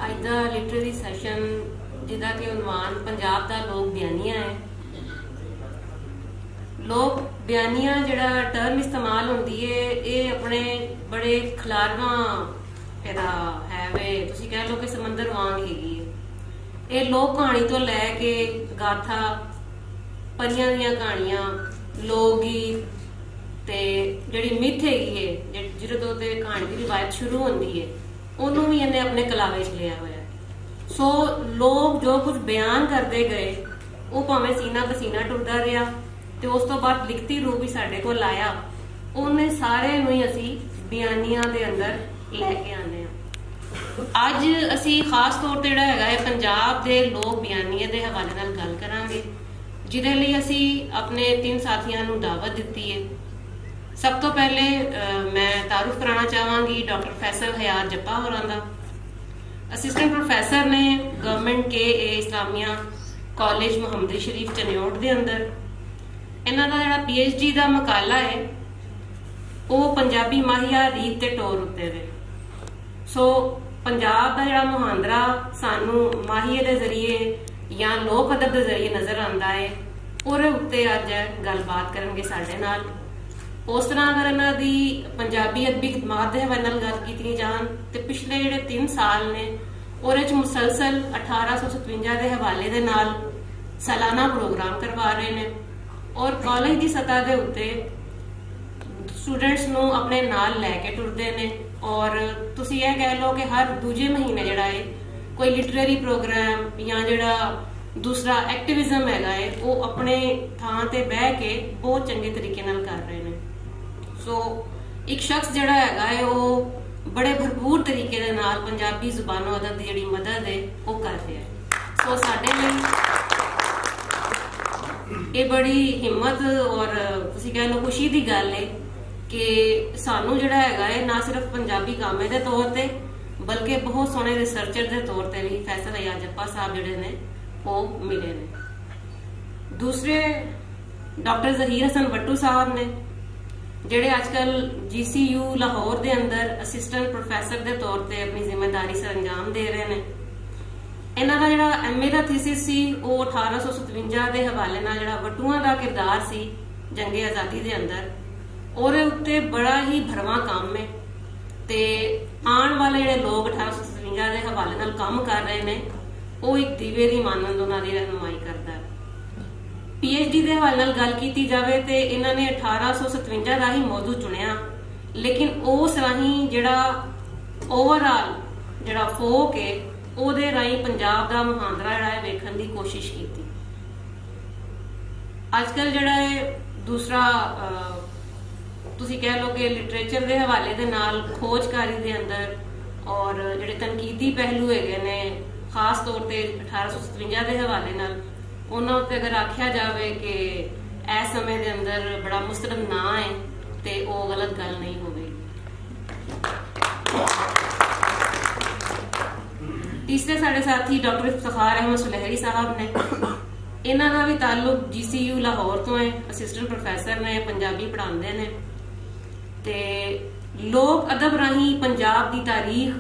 ਅੱਜ ਦਾ literary session ਜਿਹਦਾ ਕਿ ਉਨਵਾਨ ਪੰਜਾਬ ਦਾ ਲੋਕ ਬਿਆਨੀਆਂ ਹੈ। ਲੋਕ ਬਿਆਨੀਆਂ ਜਿਹੜਾ ਟਰਮ ਇਸਤੇਮਾਲ ਹੁੰਦੀ ਹੈ ਇਹ ਆਪਣੇ ਬੜੇ ਖਿਲਾਰਵਾਂ ਇਹਦਾ ਹੈ ਵੇ, ਤੁਸੀਂ ਕਹਿ ਲਓ ਕਿ ਸਮੁੰਦਰ ਵਾਂਗ ਹੈਗੀ ਹੈ। ਇਹ ਲੋਕ ਕਹਾਣੀ ਤੋਂ ਲੈ ਕੇ ਗਾਥਾ, ਪਰੀਆਂ ਦੀਆਂ ਕਹਾਣੀਆਂ, ਲੋਕ ਗੀਤ ਤੇ ਜਿਹੜੀ ਮਿੱਥ ਹੈਗੀ ਹੈ ਜਿਹਦੇ ਤੋਂ ਤੇ ਕਹਾਣੀ ਦੀ ਰਿਵਾਇਤ ਸ਼ੁਰੂ ਹੁੰਦੀ ਹੈ ਉਹਨੂੰ ਵੀ ਇਹਨੇ ਆਪਣੇ ਕਲਾਵੇ 'ਚ ਲਿਆ ਹੋਇਆ। ਸੋ ਲੋਕ ਜੋ ਕੁਝ ਬਿਆਨ ਕਰਦੇ ਗਏ ਉਹ ਭਾਵੇਂ ਸੀਨਾ ਪਸੀਨਾ ਟੁੱਟਦਾ ਰਿਹਾ ਤੇ ਉਸ ਤੋਂ ਬਾਅਦ ਲਿਖਤੀ ਰੂਪ ਵੀ ਸਾਡੇ ਕੋਲ ਆਇਆ, ਉਹਨੇ ਸਾਰੇ ਨੂੰ ਹੀ ਅਸੀਂ ਬਿਆਨੀਆਂ ਦੇ ਅੰਦਰ ਲੈ ਕੇ ਆਨੇ ਆ। ਅੱਜ ਅਸੀਂ ਖਾਸ ਤੌਰ ਤੇ ਜਿਹੜਾ ਹੈਗਾ ਹੈ ਪੰਜਾਬ ਦੇ ਲੋਕ ਬਿਆਨੀਆਂ ਦੇ ਹਵਾਲੇ ਨਾਲ ਗੱਲ ਕਰਾਂਗੇ, ਜਿਹਦੇ ਲਈ ਅਸੀਂ ਆਪਣੇ 3 ਸਾਥੀਆਂ ਨੂੰ ਦਾਵਤ ਦਿੱਤੀ ਹੈ। ਸਭ ਤੋਂ ਪਹਿਲੇ ਮੈਂ ਤਾਰੁਫ ਕਰਾਉਣਾ ਚਾਹਾਂਗੀ ਡਾਕਟਰ ਫੈਸਲ ਹਯਾਤ ਜੱਪਾ ਹੋਰਾਂ ਦਾ। ਅਸਿਸਟੈਂਟ ਪ੍ਰੋਫੈਸਰ ਨੇ ਗਵਰਨਮੈਂਟ KA ਇਸਲਾਮੀਆ ਕਾਲਜ ਮੁਹੰਮਦੀ ਸ਼ਰੀਫ ਚਨਿਓਟ ਦੇ ਅੰਦਰ। ਇਹਨਾਂ ਦਾ ਜਿਹੜਾ PhD ਦਾ ਮਕਾਲਾ ਹੈ ਉਹ ਪੰਜਾਬੀ ਮਾਹੀਆ ਰੀਤ ਤੇ ਟੋਰ ਉੱਤੇ ਵੇ। ਸੋ ਪੰਜਾਬ ਦਾ ਜਿਹੜਾ ਮੁਹਾਂਦਰਾ ਸਾਨੂੰ ਮਾਹੀਏ ਦੇ ਜ਼ਰੀਏ ਜਾਂ ਲੋਕ ਅਦਬ ਦੇ ਜ਼ਰੀਏ ਨਜ਼ਰ ਆਉਂਦਾ ਹੈ, ਉਹਦੇ ਉੱਤੇ ਅੱਜ ਗੱਲਬਾਤ ਕਰਨਗੇ ਸਾਡੇ ਨਾਲ। ਉਸ ਤਰ੍ਹਾਂ ਅਗਰ ਇਹਨਾਂ ਦੀ ਪੰਜਾਬੀ ਅਦਬੀ ਖਿਦਮਾਤ ਦੇ ਹਵਾਲੇ ਨਾਲ ਗੱਲ ਕੀਤੀ ਜਾਣ ਤੇ ਪਿਛਲੇ ਜਿਹੜੇ 3 ਸਾਲ ਨੇ ਉਹਦੇ 'ਚ ਮੁਸਲਸਲ 1857 ਦੇ ਹਵਾਲੇ ਦੇ ਨਾਲ ਸਾਲਾਨਾ ਪ੍ਰੋਗਰਾਮ ਕਰਵਾ ਰਹੇ ਨੇ ਔਰ ਕਾਲਜ ਦੀ ਸਤਹ ਦੇ ਉੱਤੇ ਸਟੂਡੈਂਟਸ ਨੂੰ ਆਪਣੇ ਨਾਲ ਲੈ ਕੇ ਟੁਰਦੇ ਨੇ। ਔਰ ਤੁਸੀਂ ਇਹ ਕਹਿ ਲਓ ਕਿ ਹਰ ਦੂਜੇ ਮਹੀਨੇ ਜਿਹੜਾ ਹੈ ਕੋਈ ਲਿਟਰੇਰੀ ਪ੍ਰੋਗਰਾਮ ਜਾਂ ਜਿਹੜਾ ਦੂਸਰਾ ਐਕਟਿਵਿਜ਼ਮ ਹੈਗਾ ਹੈ ਉਹ ਆਪਣੇ ਥਾਂ ਤੇ ਬਹਿ ਕੇ ਬਹੁਤ ਚੰਗੇ ਤਰੀਕੇ ਨਾਲ ਕਰ ਰਹੇ ਨੇ। ਸੋ ਇੱਕ ਸ਼ਖਸ ਜਿਹੜਾ ਹੈਗਾ ਹੈ ਉਹ ਬੜੇ ਭਰਪੂਰ ਤਰੀਕੇ ਦੇ ਨਾਲ ਪੰਜਾਬੀ ਜ਼ੁਬਾਨੋ ਅਦਬ ਦੀ ਜਿਹੜੀ ਮਦਦ ਹੈ ਉਹ ਕਰ ਰਿਹਾ ਹੈ। ਸੋ ਸਾਡੇ ਲਈ ਇਹ ਬੜੀ ਹਿੰਮਤ ਔਰ ਤੁਸੀਂ ਕਹਿ ਲਓ ਖੁਸ਼ੀ ਦੀ ਗੱਲ ਹੈ ਕਿ ਸਾਨੂੰ ਜਿਹੜਾ ਹੈਗਾ ਹੈ ਨਾ ਸਿਰਫ ਪੰਜਾਬੀ ਕਾਮੇ ਦੇ ਤੌਰ ਤੇ ਬਲਕਿ ਬਹੁਤ ਸੋਹਣੇ ਰਿਸਰਚਰ ਦੇ ਤੌਰ ਤੇ ਵੀ ਫੈਸਲ ਹਯਾਤ ਜੱਪਾ ਸਾਹਿਬ ਜਿਹੜੇ ਨੇ ਉਹ ਮਿਲੇ ਨੇ। ਦੂਸਰੇ ਡਾਕਟਰ ਜ਼ਹੀਰ ਹਸਨ ਵੱਟੂ ਸਾਹਿਬ ਨੇ ਜਿਹੜੇ ਅੱਜਕੱਲ GCU ਲਾਹੌਰ ਦੇ ਅੰਦਰ ਅਸਿਸਟੈਂਟ ਪ੍ਰੋਫੈਸਰ ਦੇ ਤੌਰ ਤੇ ਆਪਣੀ ਜ਼ਿੰਮੇਵਾਰੀ ਸਰ ਅੰਜਾਮ ਦੇ ਰਹੇ ਨੇ। ਇਹਨਾਂ ਦਾ ਜਿਹੜਾ MA ਦਾ ਥੀਸਿਸ ਸੀ ਉਹ 1857 ਦੇ ਹਵਾਲੇ ਨਾਲ ਜਿਹੜਾ ਵੱਟੂਆਂ ਦਾ ਕਿਰਦਾਰ ਸੀ ਜੰਗੇ ਆਜ਼ਾਦੀ ਦੇ ਅੰਦਰ, ਉਹਦੇ ਉੱਤੇ ਬੜਾ ਹੀ ਭਰਵਾਂ ਕੰਮ ਹੈ ਤੇ ਆਉਣ ਵਾਲੇ ਜਿਹੜੇ ਲੋਕ 1857 ਦੇ ਹਵਾਲੇ ਨਾਲ ਕੰਮ ਕਰ ਰਹੇ ਨੇ ਉਹ ਇੱਕ ਦੀਵੇ ਦੀ ਮਾਨੰਦ ਉਹਨਾਂ ਦੀ ਰਹਿਨੁਮਾਈ ਕਰਦਾ ਹੈ। PhD ਦੇ ਹਵਾਲੇ ਨਾਲ ਗੱਲ ਕੀਤੀ ਜਾਵੇ ਤੇ ਇਹਨਾਂ ਨੇ 1857 ਦਾ ਹੀ ਮੌਜੂ ਚੁਣਿਆ, ਲੇਕਿਨ ਉਸ ਰਾਹੀਂ ਜਿਹੜਾ ਓਵਰਆਲ ਜਿਹੜਾ ਫੋਕ ਹੈ ਉਹਦੇ ਰਾਹੀਂ ਪੰਜਾਬ ਦਾ ਮੁਹਾਂਦਰਾ ਜਿਹੜਾ ਹੈ ਵੇਖਣ ਦੀ ਕੋਸ਼ਿਸ਼ ਕੀਤੀ। ਅੱਜਕੱਲ ਜਿਹੜਾ ਹੈ ਦੂਸਰਾ ਤੁਸੀਂ ਕਹਿ ਲਓ ਕਿ ਲਿਟਰੇਚਰ ਦੇ ਹਵਾਲੇ ਦੇ ਨਾਲ ਖੋਜਕਾਰੀ ਦੇ ਅੰਦਰ ਔਰ ਜਿਹੜੇ ਤਨਕੀਦੀ ਪਹਿਲੂ ਹੈਗੇ ਨੇ ਖਾਸ ਤੌਰ ਤੇ 1857 ਦੇ ਹਵਾਲੇ ਨਾਲ ਉਹਨਾਂ ਉੱਤੇ ਅਗਰ ਆਖਿਆ ਜਾਵੇ ਕਿ ਇਸ ਸਮੇਂ ਦੇ ਅੰਦਰ ਬੜਾ ਮੁਸਤਰਦ ਨਾ ਹੈ ਤੇ ਉਹ ਗਲਤ ਗੱਲ ਨਹੀਂ ਹੋਵੇਗੀ। ਤੀਸਰੇ ਸਾਡੇ ਸਾਥੀ ਡਾਕਟਰ ਇਫਤਖਾਰ ਅਹਿਮਦ ਸੁਲਹਿਰੀ ਸਾਹਿਬ ਨੇ। ਇਹਨਾਂ ਦਾ ਵੀ ਤਾਲੁਕ GCU ਲਾਹੌਰ ਤੋਂ ਹੈ, ਅਸਿਸਟੈਂਟ ਪ੍ਰੋਫੈਸਰ ਨੇ, ਪੰਜਾਬੀ ਪੜ੍ਹਾਉਂਦੇ ਨੇ ਤੇ ਲੋਕ ਅਦਬ ਰਾਹੀਂ ਪੰਜਾਬ ਦੀ ਤਾਰੀਖ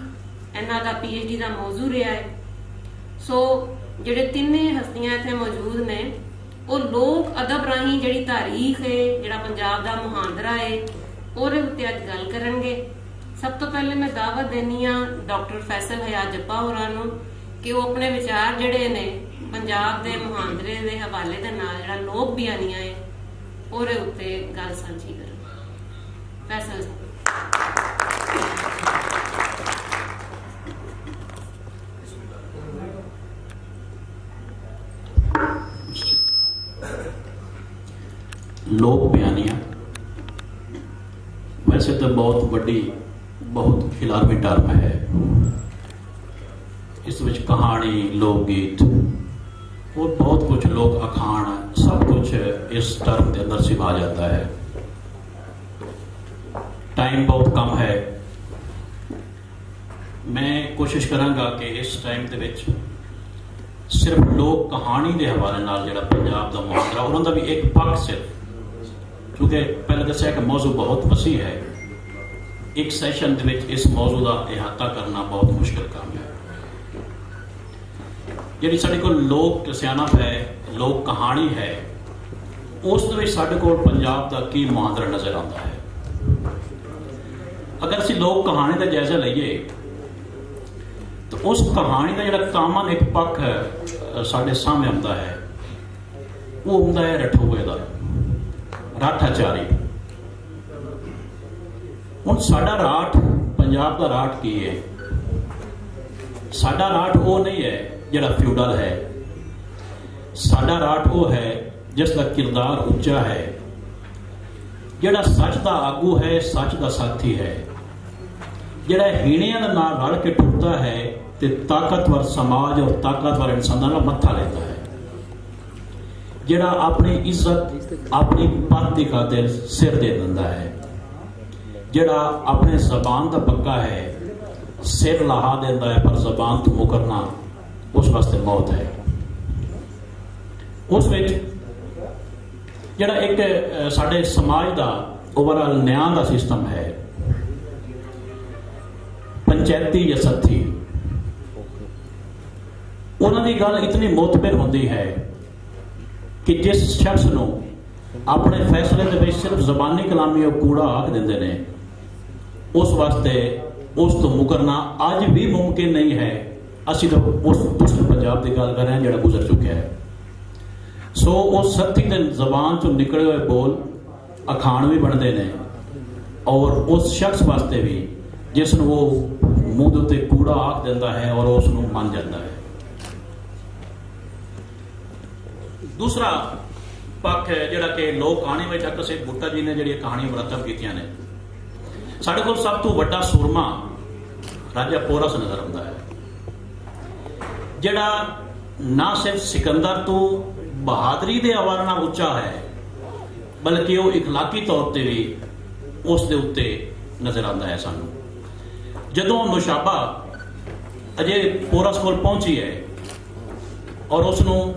ਇਹਨਾਂ ਦਾ PhD ਦਾ ਮੌਜੂ ਰਿਹਾ ਹੈ। ਸੋ ਜਿਹੜੇ ਤਿੰਨੇ ਹਸਤੀਆਂ ਇੱਥੇ ਮੌਜੂਦ ਨੇ ਉਹ ਲੋਕ ਅਦਬ ਰਾਹੀਂ ਜਿਹੜੀ ਤਾਰੀਖ ਹੈ, ਜਿਹੜਾ ਪੰਜਾਬ ਦਾ ਮੁਹਾਂਦਰਾ ਹੈ, ਉਹਦੇ ਉੱਤੇ ਅੱਜ ਗੱਲ ਕਰਨਗੇ। ਸਭ ਤੋਂ ਪਹਿਲੇ ਮੈਂ ਦਾਵਤ ਦੇਣੀ ਆ ਡਾਕਟਰ ਫੈਸਲ ਹਯਾਤ ਜੱਪਾ ਹੋਰਾਂ ਨੂੰ ਕਿ ਉਹ ਆਪਣੇ ਵਿਚਾਰ ਜਿਹੜੇ ਨੇ ਪੰਜਾਬ ਦੇ ਮੁਹਾਂਦਰੇ ਦੇ ਹਵਾਲੇ ਦੇ ਨਾਲ ਜਿਹੜਾ ਲੋਕ ਬਿਆਨੀਆਂ ਹੈ ਉਹਦੇ ਉੱਤੇ ਗੱਲ ਸਾਂਝੀ ਕਰਨ। ਫੈਸਲ ਸਾਹਿਬ। लोक बयानियां वैसे तो बहुत बड़ी बहुत खिलारवी टर्म है। इस विच कहानी, लोक गीत और बहुत कुछ लोक अखाण सब कुछ इस टर्म के अंदर सिमा जाता है। टाइम बहुत कम है, मैं कोशिश करांगा कि इस टाइम दे विच सिर्फ लोक कहानी के हवाले नाल जिहड़ा पंजाब दा मुहांदरा उन्हां दा भी एक पक्ष सिर्फ, क्योंकि पहले दस्सिया कि मौजू बहुत वसी है, एक सैशन इस मौजू का इहाता करना बहुत मुश्किल काम है। ਜਿਹੜੀ ਸਾਡੇ ਕੋਲ ਲੋਕ ਸਿਆਣਪ ਹੈ, ਲੋਕ ਕਹਾਣੀ ਹੈ, ਉਸ ਦੇ ਵਿੱਚ ਸਾਡੇ ਕੋਲ ਪੰਜਾਬ ਦਾ ਕੀ ਮੁਹਾਂਦਰਾ ਨਜ਼ਰ ਆਉਂਦਾ ਹੈ। ਅਗਰ ਅਸੀਂ ਲੋਕ ਕਹਾਣੀ ਦਾ ਜਾਇਜ਼ਾ ਲਈਏ ਤਾਂ ਉਸ ਕਹਾਣੀ ਦਾ ਜਿਹੜਾ ਕਾਮਨ ਇੱਕ ਪੱਖ ਸਾਡੇ ਸਾਹਮਣੇ ਆਉਂਦਾ ਹੈ, ਉਹ ਹੁੰਦਾ ਹੈ ਰਠੌਏ ਦਾ, ਰਾਠਾਚਾਰੀ। ਹੁਣ ਸਾਡਾ ਰਾਠ, ਪੰਜਾਬ ਦਾ ਰਾਠ ਕੀ ਹੈ? ਸਾਡਾ ਰਾਠ ਉਹ ਨਹੀਂ ਹੈ ਜਿਹੜਾ ਫਿਊਡਲ ਹੈ। ਸਾਡਾ ਰਾਠ ਉਹ ਹੈ ਜਿਸ ਦਾ ਕਿਰਦਾਰ ਉੱਚਾ ਹੈ, ਜਿਹੜਾ ਸੱਚ ਦਾ ਆਗੂ ਹੈ, ਸੱਚ ਦਾ ਸਾਥੀ ਹੈ, ਜਿਹੜਾ ਹੀਣਿਆਂ ਦੇ ਨਾਲ ਰਲ ਕੇ ਟੁੱਟਦਾ ਹੈ ਤੇ ਤਾਕਤਵਰ ਸਮਾਜ ਔਰ ਤਾਕਤਵਰ ਇਨਸਾਨਾਂ ਨਾਲ ਮੱਥਾ ਲੈਂਦਾ ਹੈ, ਜਿਹੜਾ ਆਪਣੀ ਇੱਜ਼ਤ, ਆਪਣੀ ਪੱਤ ਦੀ ਖਾਤਰ ਸਿਰ ਦੇ ਦਿੰਦਾ ਹੈ, ਜਿਹੜਾ ਆਪਣੇ ਜ਼ਬਾਨ ਦਾ ਪੱਕਾ ਹੈ, ਸਿਰ ਲਾਹਾ ਦਿੰਦਾ ਹੈ, ਪਰ ਜ਼ਬਾਨ ਤੋਂ ਮੁਕਰਨਾ ਉਸ ਵਾਸਤੇ ਮੌਤ ਹੈ। ਉਸ ਵਿੱਚ ਜਿਹੜਾ ਇੱਕ ਸਾਡੇ ਸਮਾਜ ਦਾ ਓਵਰਆਲ ਨਿਆਂ ਦਾ ਸਿਸਟਮ ਹੈ, ਪੰਚਾਇਤੀ ਜਾਂ ਸੱਥੀ, ਉਹਨਾਂ ਦੀ ਗੱਲ ਇਤਨੀ ਮੋਤਬਰ ਹੁੰਦੀ ਹੈ ਕਿ ਜਿਸ ਸ਼ਖਸ ਨੂੰ ਆਪਣੇ ਫੈਸਲੇ ਦੇ ਵਿੱਚ ਸਿਰਫ ਜ਼ਬਾਨੀ ਕਲਾਮੀ ਉਹ ਕੂੜਾ ਆਖ ਦਿੰਦੇ ਨੇ, ਉਸ ਵਾਸਤੇ ਉਸ ਤੋਂ ਮੁਕਰਨਾ ਅੱਜ ਵੀ ਮੁਮਕਿਨ ਨਹੀਂ ਹੈ। ਅਸੀਂ ਤਾਂ ਉਸ ਦੂਸਰੇ ਪੰਜਾਬ ਦੀ ਗੱਲ ਕਰ ਰਹੇ ਹਾਂ ਜਿਹੜਾ ਗੁਜ਼ਰ ਚੁੱਕਿਆ ਹੈ। ਸੋ ਉਸ ਸੱਥੀ ਦੇ ਜ਼ਬਾਨ ਤੋਂ ਨਿਕਲੇ ਹੋਏ ਬੋਲ ਅਖਾਣ ਵੀ ਬਣਦੇ ਨੇ, ਔਰ ਉਸ ਸ਼ਖਸ ਵਾਸਤੇ ਵੀ ਜਿਸ ਨੂੰ ਉਹ ਮੂੰਹ ਦੇ ਉੱਤੇ ਕੂੜਾ ਆਖ ਦਿੰਦਾ ਹੈ ਔਰ ਉਸ ਨੂੰ ਮੰਨ ਜਾਂਦਾ ਹੈ। ਦੂਸਰਾ ਪੱਖ ਹੈ ਜਿਹੜਾ ਕਿ ਲੋਕ ਕਹਾਣੀ ਵਿੱਚ ਅਕਸਰ ਸਿੰਘ ਬੁੱਟਾ ਜੀ ਨੇ ਜਿਹੜੀਆਂ ਕਹਾਣੀਆਂ ਮੁਰਤਬ ਕੀਤੀਆਂ ਨੇ। ਸਾਡੇ ਕੋਲ ਸਭ ਤੋਂ ਵੱਡਾ ਸੂਰਮਾ ਰਾਜਾ ਪੋਰਸ ਨਜ਼ਰ ਆਉਂਦਾ ਹੈ, ਜਿਹੜਾ ਨਾ ਸਿਰਫ ਸਿਕੰਦਰ ਤੋਂ ਬਹਾਦਰੀ ਦੇ ਹਵਾਲੇ ਨਾਲ ਉੱਚਾ ਹੈ, ਬਲਕਿ ਉਹ ਇਖਲਾਕੀ ਤੌਰ ਤੇ ਵੀ ਉਸ ਦੇ ਉੱਤੇ ਨਜ਼ਰ ਆਉਂਦਾ ਹੈ ਸਾਨੂੰ। ਜਦੋਂ ਨੁਸ਼ਾਬਾ ਅਜੇ ਪੋਰਸ ਕੋਲ ਪਹੁੰਚੀ ਹੈ ਔਰ ਉਸ ਨੂੰ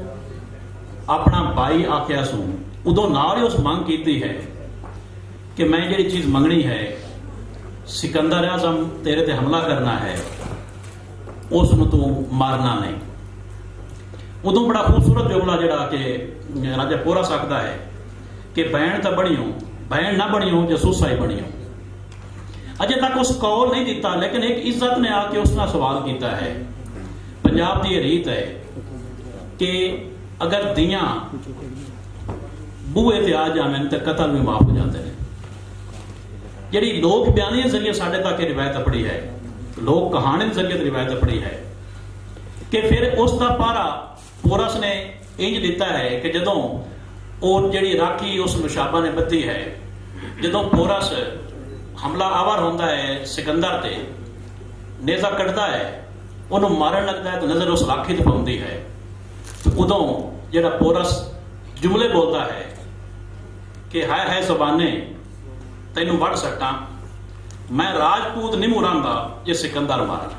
ਆਪਣਾ ਭਾਈ ਆਖਿਆ ਸੂ, ਉਦੋਂ ਨਾਲ ਹੀ ਉਸ ਮੰਗ ਕੀਤੀ ਹੈ ਕਿ ਮੈਂ ਜਿਹੜੀ ਚੀਜ਼ ਮੰਗਣੀ ਹੈ, ਸਿਕੰਦਰ ਆਜ਼ਮ ਤੇਰੇ ਤੇ ਹਮਲਾ ਕਰਨਾ ਹੈ, ਉਸ ਨੂੰ ਤੂੰ ਮਾਰਨਾ ਨਹੀਂ। ਉਦੋਂ ਬੜਾ ਖੂਬਸੂਰਤ ਜੁਮਲਾ ਜਿਹੜਾ ਕਿ ਰਾਜਾ ਪੋਰਸ ਆਖਦਾ ਹੈ ਕਿ ਬੈਣ ਤਾਂ ਬਣਿਓ, ਬੈਣ ਨਾ ਬਣਿਓ, ਜਸੂਸਾ ਹੀ ਬਣਿਓ। ਅਜੇ ਤੱਕ ਉਸ ਕੌਲ ਨਹੀਂ ਦਿੱਤਾ, ਲੇਕਿਨ ਇੱਕ ਇੱਜ਼ਤ ਨੇ ਆ ਕੇ ਉਸ ਨਾਲ ਸਵਾਲ ਕੀਤਾ ਹੈ। ਪੰਜਾਬ ਦੀ ਇਹ ਰੀਤ ਹੈ ਕਿ ਅਗਰ ਦੀਆਂ ਬੂਹੇ ਤੇ ਆ ਜਾਵਣ ਤਾਂ ਕਤਲ ਵੀ ਮਾਫ ਹੋ ਜਾਂਦੇ ਨੇ। ਜਿਹੜੀ ਲੋਕ ਬਿਆਨੀ ਦੇ ਜ਼ਰੀਏ ਸਾਡੇ ਤੱਕ ਇਹ ਰਿਵਾਇਤ ਪੜੀ ਹੈ, ਲੋਕ ਕਹਾਣੀ ਦੇ ਜ਼ਰੀਏ ਰਿਵਾਇਤ ਪੜੀ ਹੈ ਕਿ ਫਿਰ ਉਸ ਦਾ ਪਾਰਾ ਪੋਰਸ ਨੇ ਇੰਜ ਦਿੱਤਾ ਹੈ ਕਿ ਜਦੋਂ ਉਹ ਜਿਹੜੀ ਰਾਖੀ ਉਸ ਨੁਸ਼ਾਬਾ ਨੇ ਬੱਧੀ ਹੈ, ਜਦੋਂ ਪੋਰਸ ਹਮਲਾ ਆਵਰ ਹੁੰਦਾ ਹੈ ਸਿਕੰਦਰ ਤੇ, ਨੇਜ਼ਾ ਕੱਢਦਾ ਹੈ, ਉਹਨੂੰ ਮਾਰਨ ਲੱਗਦਾ ਹੈ ਤਾਂ ਨਜ਼ਰ ਉਸ ਰਾਖੀ ਤੇ ਪਾਉਂਦੀ ਹੈ। ਉਦੋਂ ਜਿਹੜਾ ਪੋਰਸ ਜੁਮਲੇ ਬੋਲਦਾ ਹੈ ਕਿ ਹਾਏ ਹਾਏ ਜ਼ਬਾਨੇ ਤੈਨੂੰ ਵੜ ਸੱਟਾਂ, ਮੈਂ ਰਾਜਪੂਤ ਨਹੀਂ ਮੁਰਾਂਦਾ ਜੇ ਸਿਕੰਦਰ ਮਾਰਾਂ।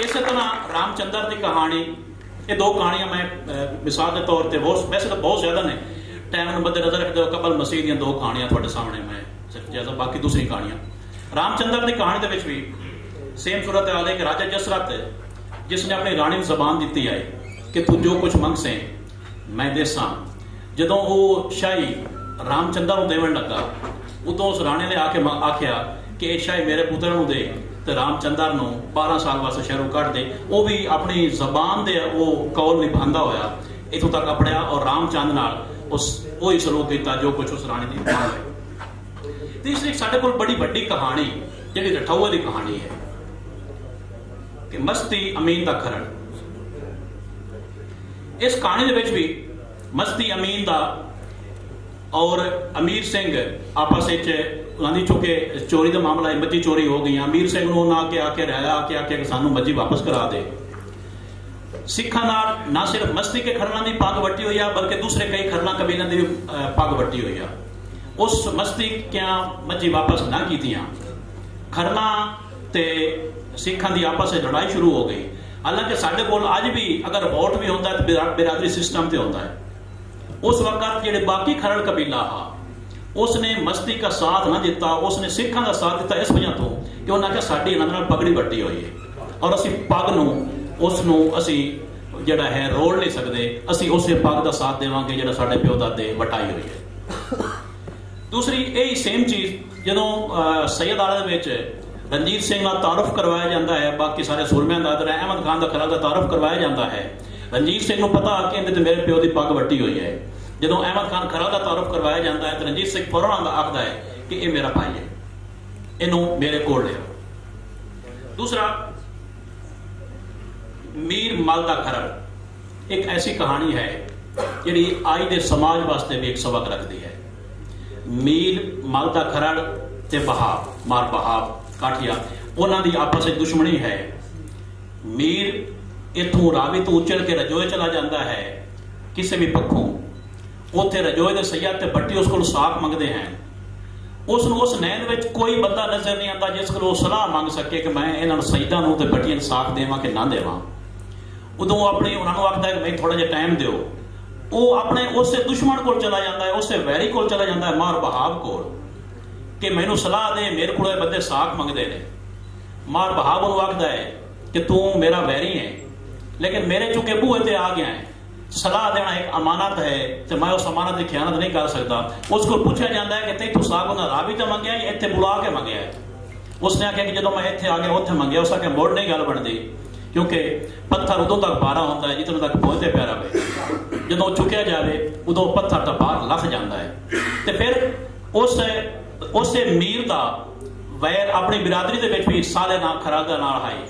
ਇਸੇ ਤਰ੍ਹਾਂ ਰਾਮਚੰਦਰ ਦੀ ਕਹਾਣੀ, ਇਹ ਦੋ ਕਹਾਣੀਆਂ ਮੈਂ ਮਿਸਾਲ ਦੇ ਤੌਰ ਤੇ ਵੈਸੇ ਤਾਂ ਬਹੁਤ ਜ਼ਿਆਦਾ ਨੇ, ਟਾਈਮ ਨੂੰ ਮੱਦੇ ਨਜ਼ਰ ਰੱਖਦੇ ਹੋ ਕਬਲ ਮਸੀਹ ਦੀਆਂ ਦੋ ਕਹਾਣੀਆਂ ਤੁਹਾਡੇ ਸਾਹਮਣੇ ਮੈਂ ਸਿਰਫ ਜਿਆਦਾ, ਬਾਕੀ ਦੂਸਰੀ ਕਹਾਣੀਆਂ। ਰਾਮਚੰਦਰ ਦੀ ਕਹਾਣੀ ਦੇ ਵਿੱਚ ਵੀ ਸੇਮ ਸੂਰਤ ਹਾਲ ਹੈ ਕਿ ਰਾਜਾ ਜਸਰਤ ਜਿਸ ਨੇ ਆਪਣੀ ਰਾਣੀ ਨੂੰ ਜ਼ਬਾਨ ਦਿੱਤੀ ਹੈ ਕਿ ਤੂੰ ਜੋ ਕੁਝ ਮੰਗਸੇ ਮੈਂ ਦੇਸਾਂ, ਜਦੋਂ ਉਹ ਸ਼ਾਹੀ ਰਾਮਚੰਦਰ ਨੂੰ ਦੇਵਣ ਲੱਗਾ, ਉਦੋਂ ਉਸ ਰਾਣੀ ਨੇ ਆ ਕੇ ਆਖਿਆ ਕਿ ਇਹ ਸ਼ਾਹੀ ਮੇਰੇ ਪੁੱਤਰ ਨੂੰ ਦੇ ਤੇ ਰਾਮਚੰਦਰ ਨੂੰ 12 ਸਾਲ ਵਾਸਤੇ ਸ਼ਹਿਰੋਂ ਕੱਢ ਦੇ। ਉਹ ਵੀ ਆਪਣੀ ਜ਼ਬਾਨ ਦੇ ਉਹ ਕੌਲ ਨਿਭਾਉਂਦਾ ਹੋਇਆ ਇੱਥੋਂ ਤੱਕ ਆਪੜਿਆ ਔਰ ਰਾਮਚੰਦ ਨਾਲ ਉਸ ਉਹੀ ਸਲੂਕ ਕੀਤਾ ਜੋ ਕੁਝ ਉਸ ਰਾਣੀ ਦੀ ਮੰਗ ਹੈ। ਤੀਸਰੀ ਸਾਡੇ ਕੋਲ ਬੜੀ ਵੱਡੀ ਕਹਾਣੀ ਜਿਹੜੀ ਰਠੌਏ ਦੀ ਕਹਾਣੀ ਹੈ ਕਿ ਮਸਤੀ ਅਮੀਨ ਦਾ ਖਰੜ। ਇਸ ਕਹਾਣੀ ਦੇ ਵਿੱਚ ਵੀ ਮਸਤੀ ਅਮੀਨ ਦਾ ਔਰ ਅਮੀਰ ਸਿੰਘ ਆਪਸ ਵਿੱਚ ਉਹਨਾਂ ਦੀ ਚੁੱਕੇ ਚੋਰੀ ਦਾ ਮਾਮਲਾ ਹੈ, ਮੱਝੀ ਚੋਰੀ ਹੋ ਗਈ। ਅਮੀਰ ਸਿੰਘ ਨੂੰ ਉਹਨਾਂ ਆ ਕੇ ਰਹਿਆ ਆ ਕੇ ਕਿ ਸਾਨੂੰ ਮੱਝੀ ਵਾਪਸ ਕਰਾ ਦੇ। ਸਿੱਖਾਂ ਨਾਲ ਨਾ ਸਿਰਫ ਮਸਤੀ ਕੇ ਖਰਲਾਂ ਦੀ ਪੱਗ ਵੱਟੀ ਹੋਈ ਆ, ਬਲਕਿ ਦੂਸਰੇ ਕਈ ਖਰਲਾਂ ਕਬੀਲਿਆਂ ਦੀ ਵੀ ਪੱਗ ਵੱਟੀ ਹੋਈ ਆ। ਉਸ ਮਸਤੀ ਕਿਆ ਮੱਝੀ ਵਾਪਸ ਨਾ ਕੀਤੀਆਂ, ਖਰਲਾਂ ਤੇ ਸਿੱਖਾਂ ਦੀ ਆਪਸ ਵਿੱਚ ਲੜਾਈ ਸ਼ੁਰੂ ਹੋ ਗਈ। ਹਾਲਾਂਕਿ ਸਾਡੇ ਕੋਲ ਅੱਜ ਵੀ ਅਗਰ ਵੋਟ ਵੀ ਹੁੰਦਾ ਤਾਂ ਬਿਰਾਦਰੀ ਸਿਸਟਮ ਤੇ ਹੁੰਦਾ ਹੈ। उस वक्त ਜਿਹੜੇ बाकी खरड़ कबीला हा उसने मस्ती का साथ ना दिता, उसने सिखा का साथ दिता इस वजह तो कि उन्हें आख्या साडी इन्हां नाल पगड़ी वट्टी हुई है, और असी पग नूं उसनूं असी जिहड़ा है रोल नहीं सकते, असी उसे पग का साथ देवांगे जिहड़ा साडे प्यो दादे वटाई हुई है। दूसरी यही सेम चीज़ जदों सैयद आले विच रणजीत सिंह का तारुफ करवाया जाता है, बाकी सारे सूरमियां का अहमद खान का खरा का तारुफ करवाया जाता है। रणजीत सिंह को पता कि इहदे ते मेरे प्यो की पग वटी हुई है। जदों अहमद खान खरा का तारुफ करवाया जाता है तो रणजीत सिंह फौरन आखदा है कि यह मेरा भाई है, इनू मेरे कोल लिया। दूसरा मीर मल दा खरड़ एक ऐसी कहानी है जिहड़ी आज दे समाज वास्ते भी एक सबक रखती है। मीर मल दा खरड़ ते बहाव मार बहाव काठिया उन्हां दी आपस में दुश्मनी है। मीर इथों रावी तो उचल के रजोए चला जाता है, किसी भी पक्षों उत्थे रजोए दे सैयद ते बट्टी उस कोल साख मंगते हैं। उस नैन विच कोई बंदा नजर नहीं आता जिस कोल सलाह मंग सके कि मैं इन्हां सैयदां नूं ते बट्टियां नूं साख देवां कि ना देवां। उदों अपनी उन्होंने आखदा है कि मैं थोड़ा जिहा टाइम दिओ। वो अपने उस दुश्मन को चला जाता है, उस वैरी को चला जाता है मार बहाव को कि मैनू सलाह दे, मेरे को बंदे साख मंगते हैं। मार बहाव उन्होंने आखदा है कि तू मेरा वैरी है लेकिन मेरे चुके बूहे ते आ गया है, सलाह देना एक अमानत है तो मैं उस अमानत की खयानत नहीं कर सकता। उसको पूछा जाता है कि तेतों साख उन्हें रावी तो मंगया या इत्थे बुला के मंगया है। उसने आख्या कि जो मैं इत्थे आ गया उत्थे मंगया। उस आख्या मुड़ नहीं गल बनती क्योंकि पत्थर उदों तक भारा होता है जितने तक पहुंचते प्यारा पे, जो चुकया जाए उदों पत्थर तो बाहर लख जाता है। तो फिर उस मीर का वैर अपनी बिरादरी के भी साले ना खरागा नाल आई।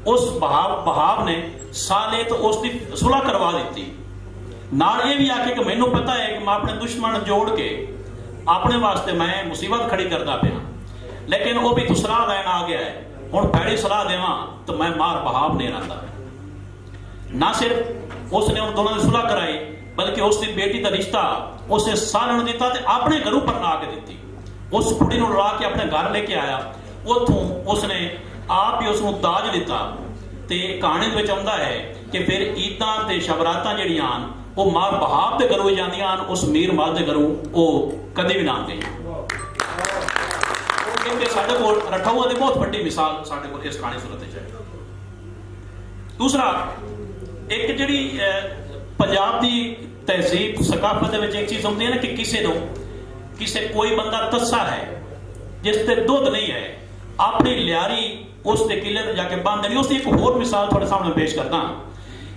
उस बहाव ने साले तो उसकी सुलह करवा दी। नाल ये भी आके कि मैनू पता है कि मैं अपने दुश्मन जोड़ के अपने वास्ते मैं मुसीबत खड़ी करता पाया, लेकिन वो भी तू सलाह लैन आ गया है, हुण पैड़ी सलाह देवां तो मैं मार बहाव नहीं रहा। ना सिर्फ उसने उन दोनों की सुलह कराई बल्कि उसकी बेटी का रिश्ता उसे सालन दिता ते अपने घरों पर ला के दी। उस कुड़ी नूं ला के अपने घर लेके आया, उतों उसने आप ही उसनूं दाज दिता। ते कहानी विच आउंदा है कि फिर ईदां ते शबरातां जिहड़ियां वो मार बहाव के घरों जांदियां, उस मीर मल के घरों वो कदे भी ना आउंदी। साडे कोल रठौआ दी बहुत वड्डी मिसाल साडे कोल इस कहानी सूरत है। दूसरा एक जिहड़ी पंजाब की तहजीब सकाफत दे विच एक चीज होंदी है ना कि किसे कोई बंदा तस्सा है जिसते दुध नहीं है, अपनी लियारी उसके किले ते जाके बंद नहीं। उसकी एक होर मिसाल थोड़े सामने पेश करना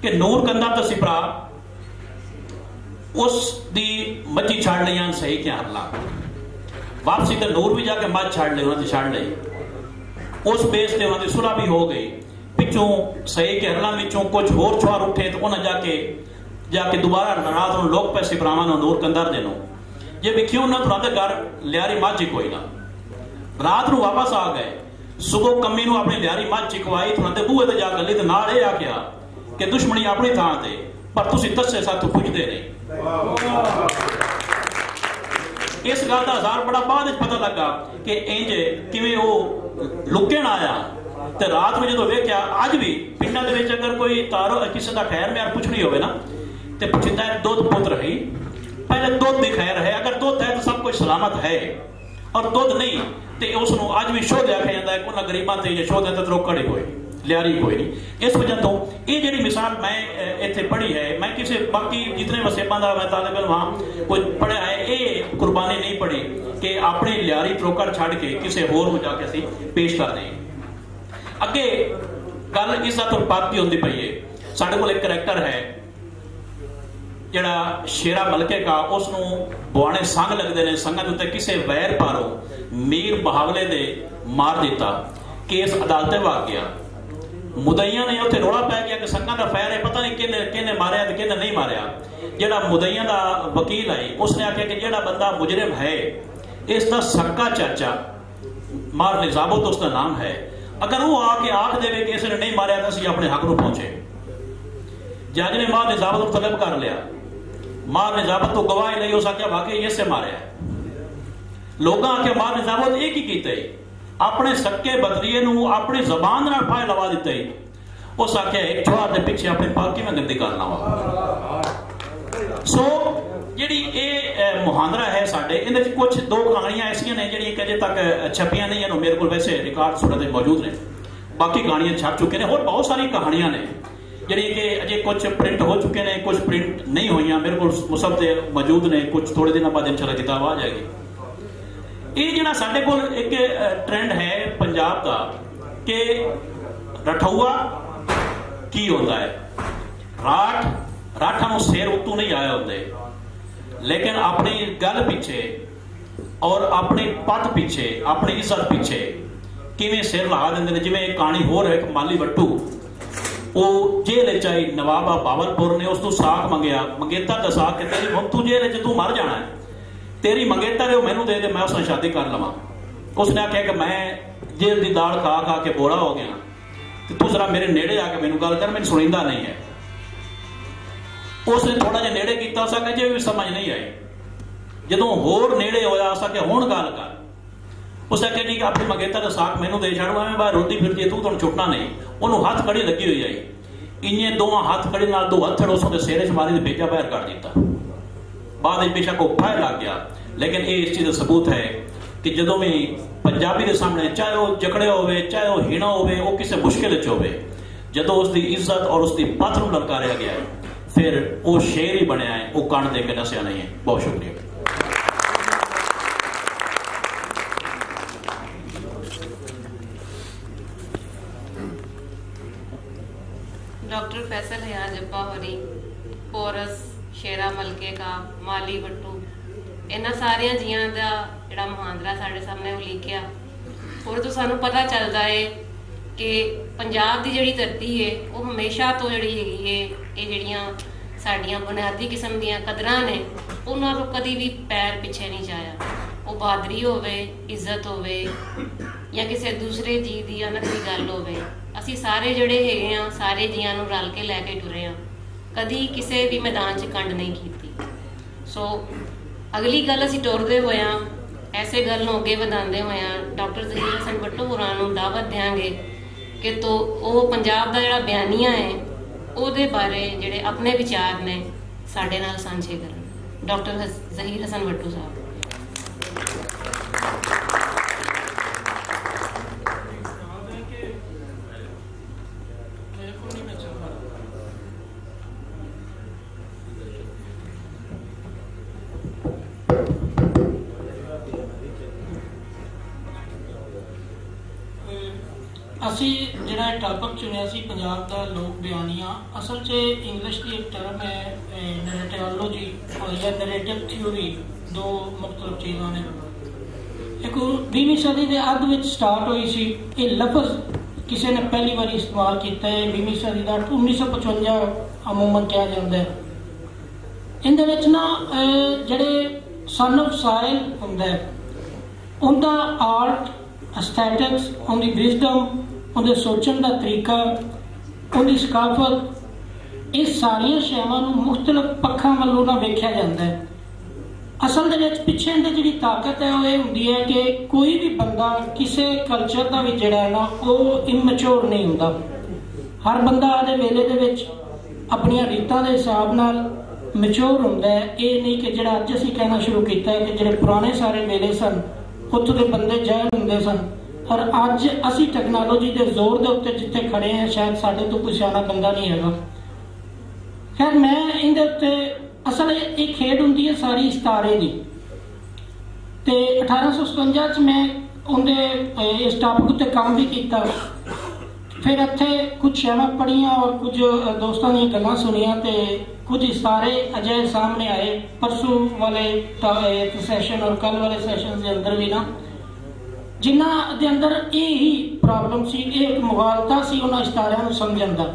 कि नूर कंदा तो सिपरा उसकी मच्छी छाड़ लिया सही क्या हरला वापसी तो नूर भी जाके मझ छाड़ ली, उन्होंने छाड़ ली। उस बेस से उन्होंने सुलह भी हो गई। पिछों सही के हरलों में कुछ होर छुआर उठे तो उन्हें जाके दोबारा रात में लोग पैसे भरावां नूर कंदर देनो जे विखियो उन्हें तुरंत घर लियारी मझ ही कोई ना। रात को वापस आ गए, सुबह कमी नूं अपनी लियारी मझ चिकवाई, तुरंत बूहे ते जा गली ते नाल ये आख्या कि दुश्मनी अपनी थां ते पर तुसीं तस्से साथों पुछदे नहीं। इस गल का हजार बड़ा बाद पता लगा कि इंज किवें वो लुकण आया। तो रात में जो वेख्या अज भी पिंडां दे विच अगर कोई तारो किसी का खैर म्यार पुछनी होवे ना तो पुछदा है दुध पुत्र है, पहले दुध की खैर है। अगर दुध है तो सब कुछ सलामत है, और दुध नहीं तो उसनों अज भी शोध आख्या जाता है कि उन्होंने गरीबों से शोध है तो रोकड़ ही कोई लियारी कोई नहीं। इस वजह तो ये जी मिसाल मैं इतने पढ़ी है, मैं किसी बाकी जितने वसेबा का मैं तालिब इल्म वहां कोई पढ़िया है, ये कुर्बानी नहीं पड़ी कि अपनी लियारी त्रोकड़ छड़ के किसी होर को जाके असीं पेश कर दें। अगे गल इसका तुरपात की होती पई है। साढ़े कोल एक करैक्टर है जिहड़ा शेरा मलके का, उसनों बुआने संग लगते हैं, संघां दे उत्ते किसी वैर पारों मीर बहावले दे मार दिता। केस अदालत भाग गया, मुदईया ने उत्थे रोड़ा पै गया कि संघां दा फैर है, पता नहीं किन्ने मारिया ते किन्ने नहीं मारिया। जिहड़ा मुदईया दा वकील आई उसने आख्या कि जिहड़ा बंदा मुजरिम है इसका सक्का चाचा मार निजाबत उसका नाम है, अगर वो आके आख देवे कि इसने नहीं मारिया तो असीं अपने हक नूं पहुंचे। जज ने मार निजाबत को तलब कर लिया, मार निजाबत तो गवाही लई, उस आख्या वाकई इससे मारिया। लोग आख्या मार निजाबत एक ही कीते, अपने सक्के बदरीए नूं अपनी जबान नाल फाय लवा दिते। उस आख्या एक छुआर दे पिछे अपनी पाकी में गंदी करना वा। सो जिहड़ी ये मुहांदरा है साडे इहदे च कुछ दो कहानियां ऐसियां ने जिहड़ियां अजे तक छपियां नहीं हैं, मेरे को वैसे रिकॉर्ड सूरत मौजूद ने। बाकी कहानियां छप चुके हैं। और बहुत सारी कहानियां ने ਜਿਹੜੀ कि अजे कुछ प्रिंट हो चुके हैं, कुछ प्रिंट नहीं हुई। मेरे को मुसहफ ते मौजूद ने, कुछ थोड़े दिनों बाद इंशाअल्लाह किताब आ जाएगी। ये जिहड़ा साडे कोल एक ट्रेंड है पंजाब का कि रठौआ की होता है, राठा सिर उतों नहीं आए होंगे, लेकिन अपनी गल पीछे और अपनी पत पीछे, अपनी इज्जत पीछे किवें सिर ला देंगे। जिवें एक कहानी होर है, एक माली वट्टू वो जेल च आई, नवाब बावलपुर ने उसको साख मंगया, मंगेतर का साख कहते जी हम तू जेल च तू मर जाना है, तेरी मंगेतर है मैनू दे दे, मैं उसने शादी कर लवां। उसने आख्या कि मैं जेल की दाल खा खा के बोरा हो गया, तो तू जरा मेरे नेड़े आके मैनू गल कर, मैनू सुनिंदा नहीं है। उसने थोड़ा जिहा नेड़े किया, उस आख्या जी भी समझ नहीं आई। जदों होर नेड़े होया उस आख्या हुण गल कर। उस आख्या जी अपनी मंगेतर का साख मैनू दे छड़, मैं बाहर रोटी फिरदी तू तुहानू छुटना नहीं। उन्होंने हथ कड़ी लगी हुई आई, इन्हें दोवां हथ कड़ी नाल दो हथड़ उसके सिर च मारी, भेजा बाहर कर दिता। बाद बेशक वो फायर लग गया, लेकिन ये इस चीज़ का सबूत है कि जदों भी पंजाबी के सामने चाहे वो जकड़े होवे, चाहे वो हीना होवे, वो किसी मुश्किल च होवे, जदों उसकी इज्जत और उसकी पत नूं ललकारिया गया है, फिर वो शेर ही बनया है, वो कण दे के दसिया नहीं है। बहुत शुक्रिया। डॉक्टर फैसल हया जब्बा होरी, पोरस, शेरा मलके का, माली वट्टू, इन्हां सारिया जियां दा जिहड़ा मुहांदरा साडे सामने वो लिखिया, और तो सानू पता चलता है कि पंजाब की जिहड़ी धरती है वो हमेशा तो जिहड़ी हैगी है, ये जिहड़ियां साडियां बुनियादी किस्म दीयां कदरां ने उन्हां तो कदी भी पैर पिछे नहीं जाया। वो बहादरी होवे, इज्जत होवे, या किसी दूसरे जी की अनक की गल होवे, असी सारे जड़े है सारे जियां नूं रल के लैके टुरे हाँ, कदी किसी भी मैदान च कंड नहीं की। सो अगली गल असी टुरदे होया, ऐसे गल नूं अगे वधांदे होया डॉक्टर ज़हीर हसन भट्टू होरां नूं दावत देंगे कि तो वो पंजाब दा जिहड़ा बयानिया है ਉਹਦੇ बारे ਜਿਹੜੇ अपने विचार ने साडे नाल सांझे करन। डॉक्टर ज़हीर हसन भट्टू साहब। असी जिहड़ा टॉपिक चुनिया सी पंजाब दा लोक बयानिया, असल च इंग्लिश की एक टर्म है नरेटियोलॉजी या नरेटिव थ्योरी, दो मुख्तलिफ चीज़ां ने। एक 20वीं सदी के अध विच स्टार्ट हुई सी, ये लफ्ज़ किसी ने पहली बार इस्तेमाल किया है 20वीं सदी का 1955 अमूमन कहा जाता है। इहदे विच ना जिहड़े सन ऑफ साइल हुंदा है, उनका आर्ट, एस्थेटिक्स, उनकी विजडम, उनके सोचने का तरीका, उनकी सकाफत, ये सारिया शैवां नूं मुख्तलिफ पक्षां वालों ना वेख्या जाता है। असल दे विच पिछे इहदी जिहड़ी ताकत है वो ये हुंदी है कि कोई भी बंदा किसी कल्चर का भी जिहड़ा है ना वो इमैच्योर नहीं हुंदा। हर बंदा आदे वेले दे विच अपनियां रीतां दे हिसाब नाल मैच्योर हुंदा है। ये नहीं कि जिहड़ा अज असीं कहना शुरू कीता है कि जिहड़े पुराने सारे वेले सन उत्थों दे बंदे जाहिल हुंदे सन, और अज असी टैक्नोलॉजी के जोर के उत्ते जिथे खड़े हैं शायद साढ़े तो कोई सियाना बंदा नहीं है। खैर मैं इहदे उत्ते असल ये खेड हुंदी है सारी सितारे की, ते 1857 च मैं उनके इस टॉपिक उत्ते काम भी किया। फिर इत्थे कुछ शैवां पढ़ियां और कुछ दोस्तों दी गल्लां सुनियां, ते कुछ इशारे अजय सामने आए परसों वाले सैशन और कल वाले सैशन के अंदर भी ना, जिन्हां दे अंदर ये ही प्रॉब्लम सी, एक मुगालता सी उन्हां इशारियां नूं समझण दा।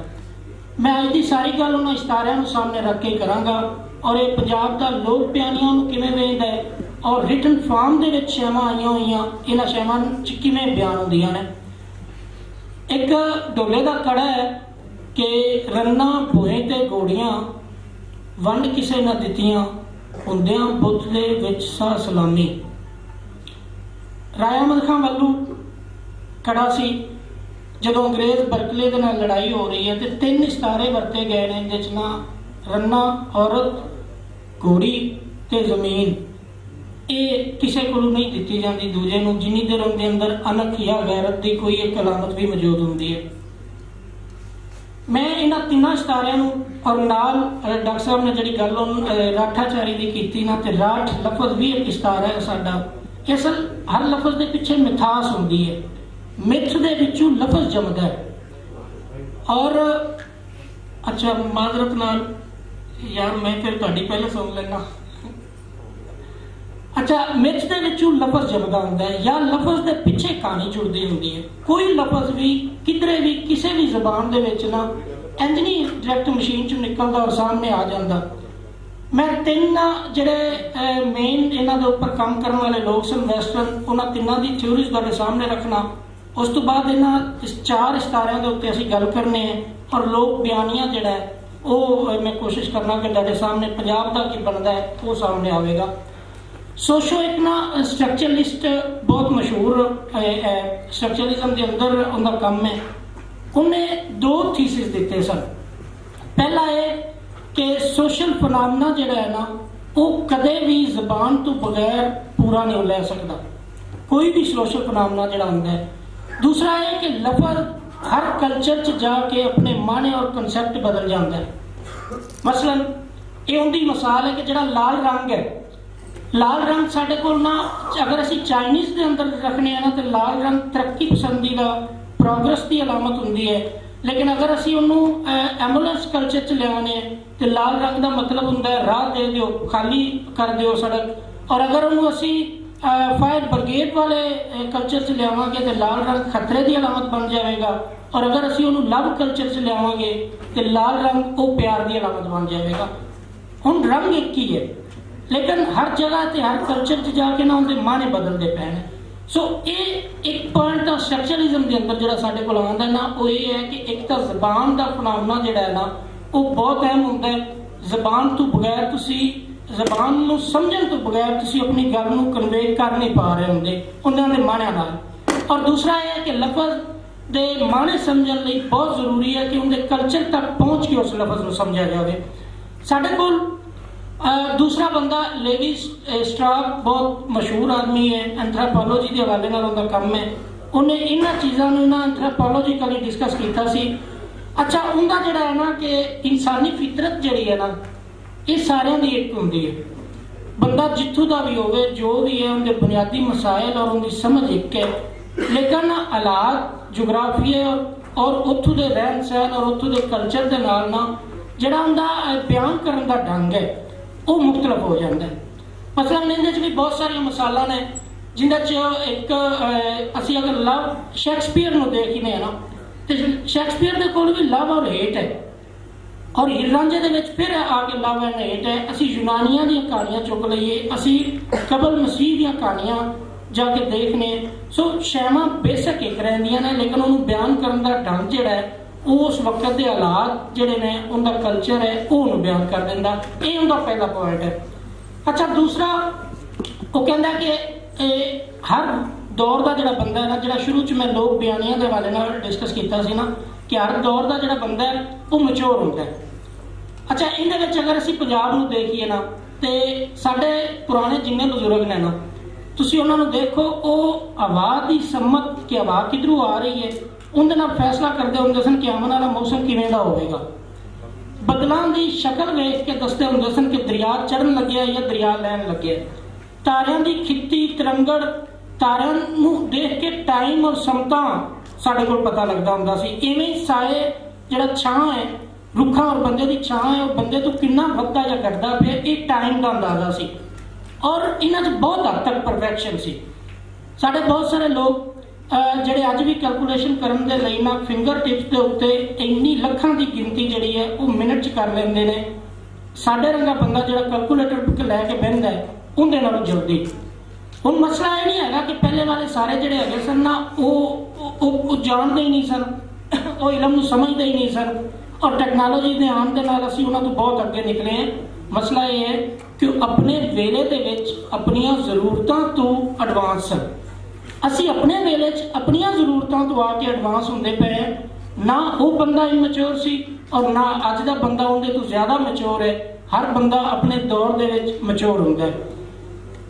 मैं अज की सारी गल उन्हां इशारियां नूं सामने रख के करांगा, और ये पंजाब दा लोक बयानियां नूं किवें वेखदा है और रिटन फॉर्म दे विच शैवां आईयां होईयां, इन्हां शैवां च किवें बयान हुंदियां ने। एक डोले का कड़ा है कि रन्ना भोए ते गोड़ियां वंड किसे न दित्तियां, हुंदियां बुत दे विच सा सलामी। राय अहमद खां वल्लू कड़ा सी जदों अंग्रेज बरकले दे नाल लड़ाई हो रही है, तो 3 इशारे वरते गए ने जिस ना रन्ना, औरत, घोड़ी ते जमीन। ਇਹ ਕਿਸੇ ਕੋਲੋਂ ਨਹੀਂ ਦਿੱਤੀ ਜਾਂਦੀ ਦੂਜੇ ਨੂੰ, ਜਿੰਨੀ ਦੇਰ ਉਹਦੇ ਅੰਦਰ ਅਣਖ ਜਾਂ ਗੈਰਤ ਦੀ ਕੋਈ ਇੱਕ ਅਲਾਮਤ ਵੀ ਮੌਜੂਦ ਹੁੰਦੀ ਹੈ। ਮੈਂ ਇਹਨਾਂ ਤਿੰਨਾਂ ਸਿਤਾਰਿਆਂ ਨੂੰ ਔਰ ਨਾਲ ਡਾਕਟਰ ਸਾਹਿਬ ਨੇ ਜਿਹੜੀ ਗੱਲ ਰਾਠਾਚਾਰੀ ਦੀ ਕੀਤੀ ਨਾ, ਤੇ ਰਾਠ ਲਫ਼ਜ਼ ਵੀ ਇੱਕ ਸਿਤਾਰਾ ਹੈ ਸਾਡਾ। ਅਸਲ ਹਰ ਲਫ਼ਜ਼ ਦੇ ਪਿੱਛੇ ਮਿਠਾਸ ਹੁੰਦੀ ਹੈ, ਮਿੱਠ ਦੇ ਵਿੱਚੋਂ ਲਫ਼ਜ਼ ਜੰਮਦਾ ਹੈ। ਔਰ ਅੱਛਾ ਮਾਜ਼ਰਤ ਨਾਲ ਯਾਰ ਮੈਂ ਫਿਰ ਤੁਹਾਡੀ ਪਹਿਲਾਂ ਸੁਣ ਲੈਣਾ। ਅੱਛਾ, ਮਿੱਠ ਦੇ ਵਿੱਚੋਂ ਲਫ਼ਜ਼ ਜੰਮਦਾ ਹੁੰਦਾ ਹੈ ਜਾਂ ਲਫ਼ਜ਼ ਦੇ ਪਿੱਛੇ ਕਹਾਣੀ ਜੁੜਦੀ ਹੁੰਦੀ ਹੈ। ਕੋਈ ਲਫ਼ਜ਼ ਵੀ ਕਿਧਰੇ ਵੀ ਕਿਸੇ ਵੀ ਜ਼ਬਾਨ ਦੇ ਵਿੱਚ ਨਾ ਇੰਝ ਨਹੀਂ ਡਾਇਰੈਕਟ ਮਸ਼ੀਨ 'ਚੋਂ ਨਿਕਲਦਾ ਔਰ ਸਾਹਮਣੇ ਆ ਜਾਂਦਾ। ਮੈਂ ਤਿੰਨ ਜਿਹੜੇ ਮੇਨ ਇਹਨਾਂ ਦੇ ਉੱਪਰ ਕੰਮ ਕਰਨ ਵਾਲੇ ਲੋਕ ਸਨ ਵੈਸਟਰਨ, ਉਹਨਾਂ ਤਿੰਨਾਂ ਦੀ ਥਿਊਰੀਜ਼ ਤੁਹਾਡੇ ਸਾਹਮਣੇ ਰੱਖਣਾ। ਉਸ ਤੋਂ ਬਾਅਦ ਇਹਨਾਂ ਚਾਰ ਸਿਤਾਰਿਆਂ ਦੇ ਉੱਤੇ ਅਸੀਂ ਗੱਲ ਕਰਨੇ ਹੈ ਔਰ ਲੋਕ ਬਿਆਨੀਆਂ ਜਿਹੜਾ ਹੈ ਉਹ ਮੈਂ ਕੋਸ਼ਿਸ਼ ਕਰਨਾ ਕਿ ਤੁਹਾਡੇ ਸਾਹਮਣੇ ਪੰਜਾਬ ਦਾ ਕੀ ਬਣਦਾ ਹੈ ਉਹ ਸਾਹਮਣੇ ਆਵੇਗਾ। ਸੋਸ਼ੋ ਇੱਕ ਨਾ ਸਟਰਕਚਰਲਿਸਟ ਬਹੁਤ ਮਸ਼ਹੂਰ ਹੈ, ਸਟਰਕਚਰਲਿਜ਼ਮ ਦੇ ਅੰਦਰ ਉਹਦਾ ਕੰਮ ਹੈ। ਉਹਨੇ ਦੋ ਥੀਸਿਸ ਦਿੱਤੇ ਸਨ। ਪਹਿਲਾ ਇਹ ਕਿ ਸੋਸ਼ਲ ਫਨਾਮਨਾ ਜਿਹੜਾ ਹੈ ਨਾ ਉਹ ਕਦੇ ਵੀ ਜ਼ਬਾਨ ਤੋਂ ਬਗੈਰ ਪੂਰਾ ਨਹੀਂ ਲੈ ਸਕਦਾ, ਕੋਈ ਵੀ ਸੋਸ਼ਲ ਫਨਾਮਨਾ ਜਿਹੜਾ ਹੁੰਦਾ ਹੈ। ਦੂਸਰਾ ਇਹ ਕਿ ਲਫ਼ਜ਼ ਹਰ ਕਲਚਰ 'ਚ ਜਾ ਕੇ ਆਪਣੇ ਮਾਣੇ ਔਰ ਕਨਸੈਪਟ ਬਦਲ ਜਾਂਦਾ ਹੈ। ਮਸਲਨ ਇਹ ਉਹਦੀ ਮਿਸਾਲ ਹੈ ਕਿ ਜਿਹੜਾ ਲਾਲ ਰੰਗ ਹੈ, ਲਾਲ ਰੰਗ ਸਾਡੇ ਕੋਲ ਨਾ ਅਗਰ ਅਸੀਂ ਚਾਈਨੀਜ਼ ਦੇ ਅੰਦਰ ਰੱਖਣੇ ਆ ਨਾ ਤੇ ਲਾਲ ਰੰਗ ਤਰੱਕੀ ਪਸੰਦੀ ਦਾ ਪ੍ਰੋਗਰੈਸ ਦੀ ਅਲਾਮਤ ਹੁੰਦੀ ਹੈ। ਲੇਕਿਨ ਅਗਰ ਅਸੀਂ ਉਹਨੂੰ ਐਂਬੂਲੈਂਸ ਕਲਚਰ 'ਚ ਲਿਆਉਣੇ ਤੇ ਲਾਲ ਰੰਗ ਦਾ ਮਤਲਬ ਹੁੰਦਾ ਹੈ ਰਾਹ ਦੇ ਦਿਓ, ਖਾਲੀ ਕਰ ਦਿਓ ਸੜਕ। ਔਰ ਅਗਰ ਉਹਨੂੰ ਅਸੀਂ ਫਾਇਰ ਬ੍ਰਿਗੇਡ ਵਾਲੇ ਕਲਚਰ 'ਚ ਲਿਆਵਾਂਗੇ ਤੇ ਲਾਲ ਰੰਗ ਖਤਰੇ ਦੀ ਅਲਾਮਤ ਬਣ ਜਾਵੇਗਾ। ਔਰ ਅਗਰ ਅਸੀਂ ਉਹਨੂੰ ਲਵ ਕਲਚਰ 'ਚ ਲਿਆਵਾਂਗੇ ਤੇ ਲਾਲ ਰੰਗ ਉਹ ਪਿਆਰ ਦੀ ਅਲਾਮਤ ਬਣ ਜਾਵੇਗਾ। ਹੁਣ ਰੰਗ ਇੱਕ ਹੀ ਹੈ ਲੇਕਿਨ ਹਰ ਜਗ੍ਹਾ ਤੇ ਹਰ ਕਲਚਰ 'ਚ ਜਾ ਕੇ ਨਾ ਉਹਦੇ ਮਾਣੇ ਬਦਲਦੇ ਪਏ ਨੇ। ਸੋ ਇਹ ਇੱਕ ਪੁਆਇੰਟ ਦਾ ਸਟਰਕਚਰਲਿਜ਼ਮ ਦੇ ਅੰਦਰ ਜਿਹੜਾ ਸਾਡੇ ਕੋਲ ਆਉਂਦਾ ਨਾ ਉਹ ਇਹ ਹੈ ਕਿ ਇੱਕ ਤਾਂ ਜ਼ਬਾਨ ਦਾ ਫਨਾਮਨਾ ਜਿਹੜਾ ਹੈ ਨਾ ਉਹ ਬਹੁਤ ਅਹਿਮ ਹੁੰਦਾ ਹੈ। ਜ਼ਬਾਨ ਤੋਂ ਬਗੈਰ ਤੁਸੀਂ ਜ਼ਬਾਨ ਨੂੰ ਸਮਝਣ ਤੋਂ ਬਗੈਰ ਤੁਸੀਂ ਆਪਣੀ ਗੱਲ ਨੂੰ ਕਨਵੇ ਕਰ ਨਹੀਂ ਪਾ ਰਹੇ ਹੁੰਦੇ ਉਹਨਾਂ ਦੇ ਮਾਣਿਆਂ ਨਾਲ। ਔਰ ਦੂਸਰਾ ਇਹ ਹੈ ਕਿ ਲਫ਼ਜ਼ ਦੇ ਮਾਣੇ ਸਮਝਣ ਲਈ ਬਹੁਤ ਜ਼ਰੂਰੀ ਹੈ ਕਿ ਉਹਦੇ ਕਲਚਰ ਤੱਕ ਪਹੁੰਚ ਕੇ ਉਸ ਲਫ਼ਜ਼ ਨੂੰ ਸਮਝਿਆ ਜਾਵੇ। ਸਾਡੇ ਕੋਲ ਦੂਸਰਾ ਬੰਦਾ ਲੇਵੀ ਸਟ੍ਰਾਕ ਬਹੁਤ ਮਸ਼ਹੂਰ ਆਦਮੀ ਹੈ, ਐਂਥ੍ਰੋਪੋਲੋਜੀ ਦੇ ਹਵਾਲੇ ਨਾਲ ਉਹਦਾ ਕੰਮ ਹੈ। ਉਹਨੇ ਇਹਨਾਂ ਚੀਜ਼ਾਂ ਨੂੰ ਨਾ ਐਂਥ੍ਰੋਪੋਲੋਜੀਕਲੀ ਡਿਸਕਸ ਕੀਤਾ ਸੀ। ਅੱਛਾ, ਉਹਦਾ ਜਿਹੜਾ ਹੈ ਨਾ ਕਿ ਇਨਸਾਨੀ ਫਿਤਰਤ ਜਿਹੜੀ ਹੈ ਨਾ ਇਹ ਸਾਰਿਆਂ ਦੀ ਇੱਕ ਹੁੰਦੀ ਹੈ। ਬੰਦਾ ਜਿੱਥੋਂ ਦਾ ਵੀ ਹੋਵੇ ਜੋ ਵੀ ਹੈ ਉਹਦੇ ਬੁਨਿਆਦੀ ਮਸਾਇਲ ਔਰ ਉਹਦੀ ਸਮਝ ਇੱਕ ਹੈ। ਲੇਕਿਨ ਹਾਲਾਤ ਜੁਗਰਾਫੀਆ ਔਰ ਉੱਥੋਂ ਦੇ ਰਹਿਣ ਸਹਿਣ ਔਰ ਉੱਥੋਂ ਦੇ ਕਲਚਰ ਦੇ ਨਾਲ ਨਾ ਜਿਹੜਾ ਉਹਦਾ ਬਿਆਨ ਕਰਨ ਦਾ ਢੰਗ ਹੈ ਉਹ ਮੁਖਤਲਫ ਹੋ ਜਾਂਦਾ ਹੈ। ਮਸਲਨ ਇਹਦੇ 'ਚ ਵੀ ਬਹੁਤ ਸਾਰੀਆਂ ਮਿਸਾਲਾਂ ਨੇ ਜਿਨ੍ਹਾਂ 'ਚ ਇੱਕ ਅਸੀਂ ਅਗਰ ਲਵ ਸ਼ੇਕਸਪੀਅਰ ਨੂੰ ਦੇਖਦੇ ਹਾਂ ਨਾ ਤੇ ਸ਼ੇਕਸਪੀਅਰ ਦੇ ਕੋਲ ਵੀ ਲਵ ਔਰ ਹੇਟ ਹੈ ਔਰ ਹੀਰ ਰਾਂਝੇ ਦੇ ਵਿੱਚ ਫਿਰ ਆ ਕੇ ਲਵ ਐਂਡ ਹੇਟ ਹੈ। ਅਸੀਂ ਯੂਨਾਨੀਆਂ ਦੀਆਂ ਕਹਾਣੀਆਂ ਚੁੱਕ ਲਈਏ, ਅਸੀਂ ਕਬਲ ਮਸੀਹ ਦੀਆਂ ਕਹਾਣੀਆਂ ਜਾ ਕੇ ਦੇਖਨੇ। ਸੋ ਸ਼ੈਵਾਂ ਬੇਸ਼ੱਕ ਇੱਕ ਰਹਿੰਦੀਆਂ ਨੇ ਲੇਕਿਨ ਉਹਨੂੰ ਬਿਆਨ ਕਰਨ ਦਾ ਢੰਗ ਜਿਹੜਾ ਹੈ ਉਸ ਵਕਤ ਦੇ ਹਾਲਾਤ ਜਿਹੜੇ ਨੇ ਉਹਦਾ ਕਲਚਰ ਹੈ ਉਹ ਉਹਨੂੰ ਬਿਆਨ ਕਰ ਦਿੰਦਾ। ਇਹ ਉਹਦਾ ਪਹਿਲਾ ਪੁਆਇੰਟ ਹੈ। ਅੱਛਾ, ਦੂਸਰਾ ਉਹ ਕਹਿੰਦਾ ਕਿ ਹਰ ਦੌਰ ਦਾ ਜਿਹੜਾ ਬੰਦਾ ਹੈ ਨਾ, ਜਿਹੜਾ ਸ਼ੁਰੂ 'ਚ ਮੈਂ ਲੋਕ ਬਿਆਨੀਆਂ ਦੇ ਹਵਾਲੇ ਨਾਲ ਡਿਸਕਸ ਕੀਤਾ ਸੀ ਨਾ ਕਿ ਹਰ ਦੌਰ ਦਾ ਜਿਹੜਾ ਬੰਦਾ ਹੈ ਉਹ ਮੈਚੁਰ ਹੁੰਦਾ ਹੈ। ਅੱਛਾ, ਇਹਦੇ ਵਿੱਚ ਅਗਰ ਅਸੀਂ ਪੰਜਾਬ ਨੂੰ ਦੇਖੀਏ ਨਾ ਤੇ ਸਾਡੇ ਪੁਰਾਣੇ ਜਿੰਨੇ ਬਜ਼ੁਰਗ ਨੇ ਨਾ ਤੁਸੀਂ ਉਹਨਾਂ ਨੂੰ ਦੇਖੋ, ਉਹ ਹਵਾ ਦੀ ਸਮਤ ਕਿ ਹਵਾ ਕਿਧਰੋਂ ਆ ਰਹੀ ਹੈ ਉਹਦੇ ਨਾਲ ਫੈਸਲਾ ਕਰਦੇ ਹੁੰਦੇ ਸਨ ਕਿ ਆਉਣ ਵਾਲਾ ਮੌਸਮ ਕਿਵੇਂ ਦਾ ਹੋਵੇਗਾ। ਬਦਲਾਂ ਦੀ ਸ਼ਕਲ ਵੇਖ ਕੇ ਦੱਸਦੇ ਹੁੰਦੇ ਸਨ ਕਿ ਦਰਿਆ ਚੜ੍ਹਨ ਲੱਗਿਆ ਜਾਂ ਦਰਿਆ ਲੈਣ ਲੱਗਿਆ। ਤਾਰਿਆਂ ਦੀ ਖਿੱਤੀ ਤਰੰਗੜ, ਤਾਰਿਆਂ ਨੂੰ ਦੇਖ ਕੇ ਟਾਈਮ ਔਰ ਸਮਤਾਂ ਸਾਡੇ ਕੋਲ ਪਤਾ ਲੱਗਦਾ ਹੁੰਦਾ ਸੀ। ਇਵੇਂ ਸਾਏ ਜਿਹੜਾ ਛਾਂ ਹੈ, ਰੁੱਖਾਂ ਔਰ ਬੰਦੇ ਦੀ ਛਾਂ ਹੈ, ਉਹ ਬੰਦੇ ਤੋਂ ਕਿੰਨਾ ਵੱਧਦਾ ਜਾਂ ਘਟਦਾ ਪਿਆ ਇਹ ਟਾਈਮ ਦਾ ਅੰਦਾਜ਼ਾ ਸੀ। ਔਰ ਇਹਨਾਂ 'ਚ ਬਹੁਤ ਹੱਦ ਤੱਕ ਪਰਫੈਕਸ਼ਨ ਸੀ। ਸਾਡੇ ਬਹੁਤ ਸਾਰੇ ਲੋਕ ਜਿਹੜੇ ਅੱਜ ਵੀ ਕੈਲਕੂਲੇਸ਼ਨ ਕਰਨ ਦੇ ਲਈ ਨਾ ਫਿੰਗਰ ਟਿਪਸ ਦੇ ਉੱਤੇ ਇੰਨੀ ਲੱਖਾਂ ਦੀ ਗਿਣਤੀ ਜਿਹੜੀ ਹੈ ਉਹ ਮਿੰਟ 'ਚ ਕਰ ਲੈਂਦੇ ਨੇ। ਸਾਡੇ ਵਰਗਾ ਬੰਦਾ ਜਿਹੜਾ ਕੈਲਕੂਲੇਟਰ ਲੈ ਕੇ ਬਹਿੰਦਾ ਹੈ ਉਹਦੇ ਨਾਲੋਂ ਜਲਦੀ। ਹੁਣ ਮਸਲਾ ਇਹ ਨਹੀਂ ਹੈਗਾ ਕਿ ਪਹਿਲੇ ਵਾਲੇ ਸਾਰੇ ਜਿਹੜੇ ਹੈਗੇ ਸਨ ਨਾ ਉਹ ਜਾਣਦੇ ਹੀ ਨਹੀਂ ਸਨ, ਉਹ ਇਲਮ ਨੂੰ ਸਮਝਦੇ ਹੀ ਨਹੀਂ ਸਨ ਔਰ ਟੈਕਨੋਲੋਜੀ ਦੇ ਆਉਣ ਦੇ ਨਾਲ ਅਸੀਂ ਉਹਨਾਂ ਤੋਂ ਬਹੁਤ ਅੱਗੇ ਨਿਕਲੇ ਹਾਂ। ਮਸਲਾ ਇਹ ਹੈ ਕਿ ਆਪਣੇ ਵੇਲੇ ਦੇ ਵਿੱਚ ਆਪਣੀਆਂ ਜ਼ਰੂਰਤਾਂ ਤੋਂ ਐਡਵਾਂਸ ਸਨ। ਅਸੀਂ ਆਪਣੇ ਵੇਲੇ 'ਚ ਆਪਣੀਆਂ ਜ਼ਰੂਰਤਾਂ ਤੋਂ ਆ ਕੇ ਐਡਵਾਂਸ ਹੁੰਦੇ ਪਏ ਹਾਂ। ਨਾ ਉਹ ਬੰਦਾ ਇਮੈਚੁਰ ਸੀ ਔਰ ਨਾ ਅੱਜ ਦਾ ਬੰਦਾ ਉਹਦੇ ਤੋਂ ਜ਼ਿਆਦਾ ਮੈਚੁਰ ਹੈ। ਹਰ ਬੰਦਾ ਆਪਣੇ ਦੌਰ ਦੇ ਵਿੱਚ ਮੈਚੁਰ ਹੁੰਦਾ ਹੈ।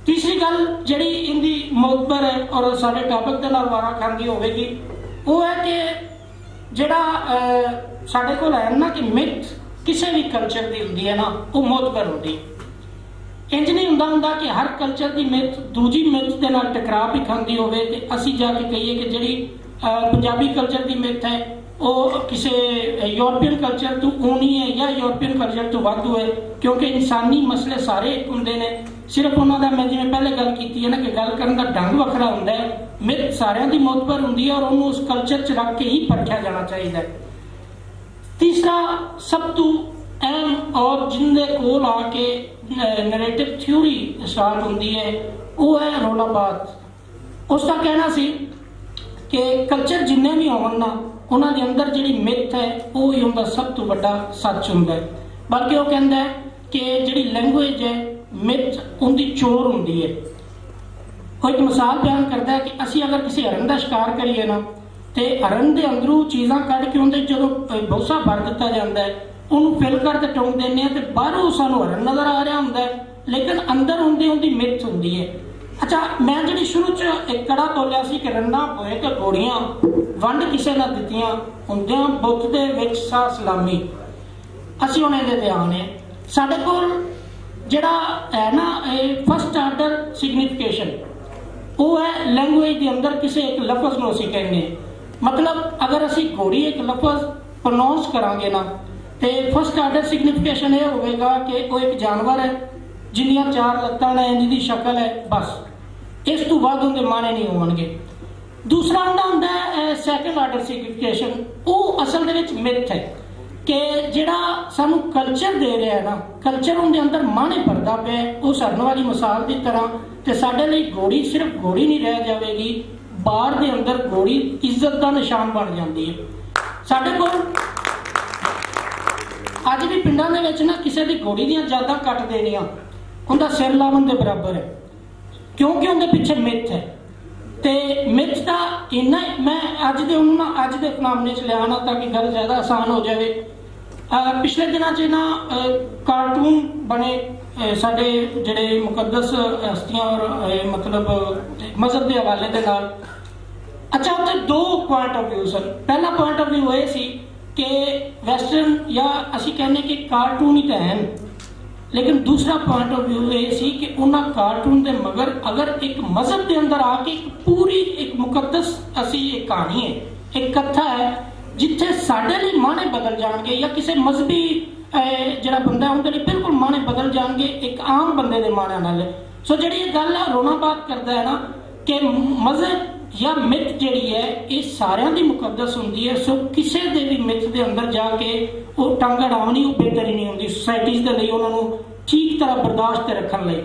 तीसरी गल जिहड़ी इनकी मोतबर है और साडे टॉपिक के नाल वारा खांदी होवेगी वो है कि जिहड़ा साडे कोल है ना कि मिथ किसी भी कल्चर की हुंदी है ना वो मोतबर हुंदी है। इंज नहीं हुंदा कि हर कल्चर की मिथ दूजी मिथ के नाल टकरा भी खांदी होवे ते असीं जाके कहिए कि जिहड़ी पंजाबी कल्चर की मिथ है वो किसी यूरोपीयन कल्चर तो ऊनी है या यूरोपीयन कल्चर तो वाधू है, क्योंकि इंसानी मसले सारे एक होंदे ने। सिर्फ उन्होंने मैं जिवें पहले गल की है ना कि गल करने का ढंग वखरा होंदा है। मिथ सारियां दी मोतबर हुंदी है और उन्होंने उस कल्चर च रख के ही परखिया जाना चाहिए। तीसरा सब तो अहम और जिंदे कोल आके नैरेटिव थ्योरी स्टार्ट होंदी है वो है रौलाबाद। उसका कहना सी कि कल्चर जिन्ने भी होवन ना उन्हां दे अंदर जिहड़ी मिथ है वो ही उनका सब तो बड़ा सच हुंदा है। बल्कि वो कहंदा है कि जिहड़ी लैंग्वेज है मिथ उनकी चोर होंदी है। वो एक मिसाल बयान करता है कि असी अगर किसी हरन का शिकार करिए ना तो हरन के अंदरों चीज़ां कढ़ के उन्हें जो भूसा भर दिता जाता है उन्होंने फिल कर टोंक देने तो बाहरों सानू हरन नजर आ रहा होंगे लेकिन अंदर उनकी मिथ होंदी है। अच्छा मैं जी शुरू च एक कड़ा बोलिया सी कि रन्ना होए तो घोड़ियां वंड किसी ने दित्तियां हुंदियां बुत दे विच सा सलामी। असीं हुण इहदे ते आने साडे कोल जिहड़ा है ना फर्स्ट आर्डर सिग्निफिकेशन वो है लैंग्वेज के अंदर किसी एक लफज को असीं कहने। मतलब अगर असीं घोड़ी एक लफज प्रोनाउंस करांगे ना तो फर्स्ट आर्डर सिग्निफिकेशन ये होगा कि वो एक जानवर है जिन्दियां 4 लत्तां ने जिंदी शक्ल है, बस इस तो बाद उनके माने नहीं होणगे। दूसरा हुंदा है सैकेंड आर्डर सिग्निफिकेशन वो असल दे विच मिथ है कि जिहड़ा सानू कल्चर दे रहा है ना कल्चर उनके अंदर माने भरदा पिया वो सरन वाली मिसाल की तरह। तो साडे लई घोड़ी सिर्फ घोड़ी नहीं रह जाएगी, बार दे अंदर घोड़ी इज्जत का निशान बन जाती है। साडे कोल अज भी पिंडां दे विच ना किसी की घोड़ी दी जादा कट देनियां उनका सिर लावन के बराबर है, क्योंकि उनके पीछे मिथ है। तो मिथ का इन्ना मैं अज दे फनामने च लिया ना ताकि गल ज्यादा आसान हो जाए। पिछले दिनों च ना कार्टून बने साडे जिहड़े मुकद्दस हस्तियां और मतलब मजहब के हवाले के नाल। अच्छा उत्थे 2 पॉइंट ऑफ व्यू सन। पहला पॉइंट ऑफ व्यू ये सी कि वैसटर्न या असी कहने कि कार्टून ही तो हैं, लेकिन दूसरा पॉइंट ऑफ व्यू ये सी कि उन्होंने कार्टून के मगर अगर एक मजहब के अंदर आके पूरी एक मुकद्दस असी एक कहानी है एक कथा है जिथे साडे लिए माने बदल जाएंगे या किसी मजहबी जिहड़ा बंदा उनके लिए बिल्कुल माने बदल जाएंगे एक आम बंदे के माने नाल। सो जिहड़ी ये गल रोनाबाद करता है ना कि मजहब या मिथ जिहड़ी है ये सारियां दी मुकद्दस हुंदी है। सो किसी दे भी मिथ दे अंदर जाके वो टंग अड़ावनी वो बेहतरी नहीं होंदी सोसाइटीज़ दे लई उन्हां नूं ठीक तरह बर्दाश्त रखने लई।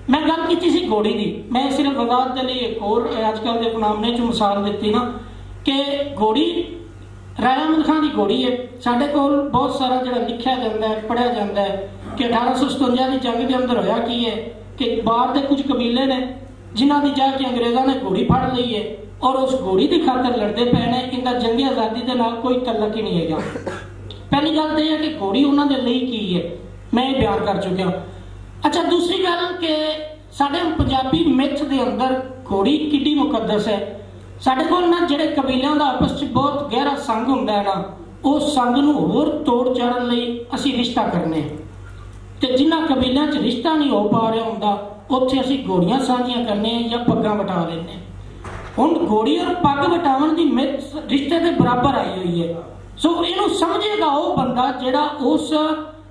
मैं गल की सी घोड़ी की, मैं सिर्फ वजाहत के लिए एक होर अजकल के फनामने च मिसाल दी ना कि घोड़ी राजा अहमद खान की घोड़ी है। साढ़े कोल बहुत सारा जो लिखा जाता है पढ़िया जाता है कि 1857 की जंग के अंदर होया की है कि बाहर के कुछ कबीले ने जिन्हों की जाके अंग्रेजों ने घोड़ी फड़ ली है और उस घोड़ी की खातर लड़ते पे ने। इनका जंगी आज़ादी के नाल कोई तल्लक ही नहीं है। पहली गल तो यह है कि घोड़ी उन्होंने लिए की है, मैं ये बयान कर चुका। अच्छा दूसरी गल कि साढ़े पंजाबी मिथ के अंदर घोड़ी किड्डी मुकद्दस है। साढ़े कोल ना जिहड़े कबीलों का आपस में बहुत गहरा संघ हुंदा है ना उस संघ नूं होर तोड़ चाड़न लई असी रिश्ता करने ते जिन्हां कबीलों च रिश्ता नहीं हो पा रहा हुंदा उत्थे असी घोड़ियां साझियां करने या पग्गां वटा लेने। हुण घोड़ी और पग वटावन की मिथ रिश्ते के बराबर आई हुई है। सो इनू समझेगा वो बंदा जिहड़ा उस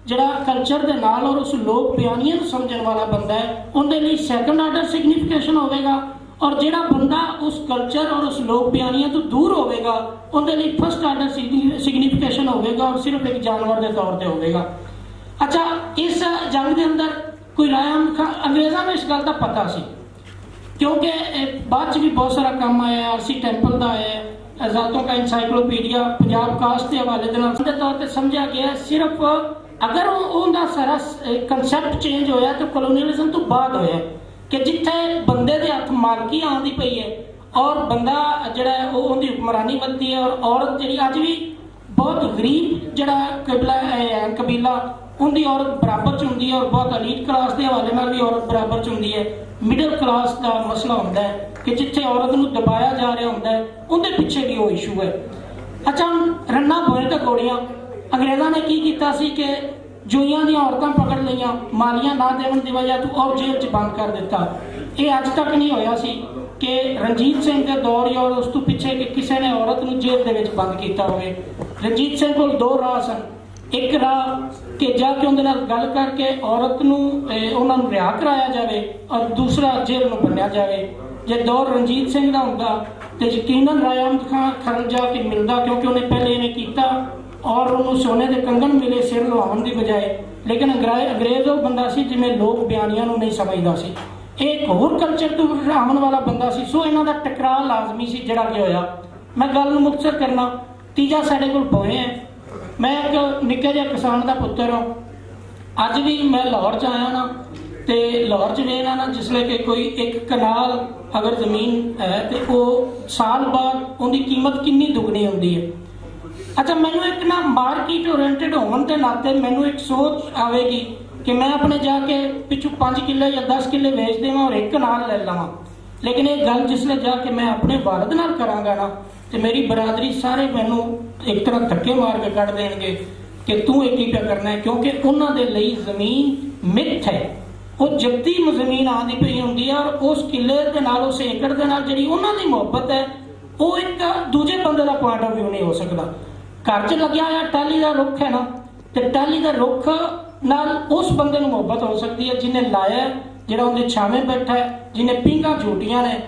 जिहड़ा कल्चर के नाल और उस लोक बयानियां नूं समझण वाला बंदा है उनके लिए सैकेंड आर्डर सिग्निफिकेशन होगा और जिहड़ा बंदा उस कल्चर और उस लोक बयानियां तो दूर होगा उनके लिए फर्स्ट आर्डर सिग्निफिकेशन होगा और सिर्फ एक जानवर के तौर पर होगा। अच्छा इस जंग के अंदर कोई राजा अंग्रेजों में इस गल का पता सी क्योंकि बाद भी बहुत सारा काम आया आरसी टैंपल का आया आजादों का इंसाइक्लोपीडिया पंजाब कास्ट के हवाले के तौर पर समझा गया। सिर्फ अगर उनका सारा कंसैप्ट चेंज होया तो कॉलोनियलिज्म तो बाद होया कि जिथे बंदे के हथ मालकी आती पई है और बंदा जिहड़ा है वो उनकी हुक्मरानी बनती है और औरत जिहड़ी अज भी बहुत गरीब जिहड़ा कबीला उनकी औरत बराबर च होंगी है और बहुत अलीट क्लास के हवाले नाल भी औरत बराबर च होंगी है। मिडल क्लास का मसला होंदा है कि जिथे औरत नूं दबाया जा रहा होंदा है उनके पीछे भी वो इशू है। अच्छा रन्ना बोए तो गोलियां अंग्रेज़ों ने की कीता सी कि जोइयां दी औरतां पकड़ लईयां, मालियां ना देवन की वजह तो और जेल च बंद कर दिता। ये अज तक नहीं होया सी कि रणजीत सिंह के दौर या उस तो पिछे कि किसी ने औरत नूं जेल दे विच बंद किया होवे। रणजीत सिंह कोल दो राह सन, एक राह कि जाके उनके नाल गल करके औरत नूं उन्हां नूं रिहा कराया जाए और दूसरा जेल नूं बन्निया जाए। जे दौर रणजीत सिंह का होंदा तो यकीनन राय अहमद खान खरल जाके मिलता, क्योंकि उन्हें पहले इन्हें किया और उन्होंने सोने के कंगन मिले सिर लुहाउण की बजाय। लेकिन अंग्रेज वो बंदा सी जिवें लोग बयानियां नूं नहीं समझदा सी, एक होर कल्चर तो आउण वाला बंदा सी। सो इन्हां दा टकराव लाजमी सी जिहड़ा कि होया। मैं गल नूं मुख्तसर करना, तीजा साडे कोल बोए है। मैं एक निक्के जिहे किसान का पुत्तर हाँ। अज भी मैं लाहौर च आया ना तो लाहौर च वेखना ना जिसले कि कोई एक कनाल अगर जमीन है तो वो साल बाद उनकी कीमत कितनी दुगनी होंदी है। अच्छा मैनू एक ना मार्केट ओरिएंटेड होने के नाते मैनू एक सोच आएगी कि मैं अपने जाके पिछू 5 किले या 10 किले बेच देवां और एक कनाल ले लवां। लेकिन एक गल जिसले जाके मैं अपने वालद नाल करांगा ना तो मेरी बरादरी सारे मैनू एक तरह धक्के मार के कढ़ देंगे कि तू एक ही पे करना है, क्योंकि उन्होंने लिए जमीन मिथ है। वो जब्ती जमीन आती पई होंदी है और उस किले के नाल उस एकड़ के नाल जिहड़ी उन्हां दी मुहब्बत है वो एक दूजे बंदे का पॉइंट ऑफ व्यू नहीं हो सकता। घर च लग्या होया टाली का रुख है ना, तो टाली का रुख नाल उस बंदे नूं मुहब्बत हो सकती है जिन्हें लाया, जिहड़ा उनके छावें बैठा है, जिन्हें पींघां झूटियां ने।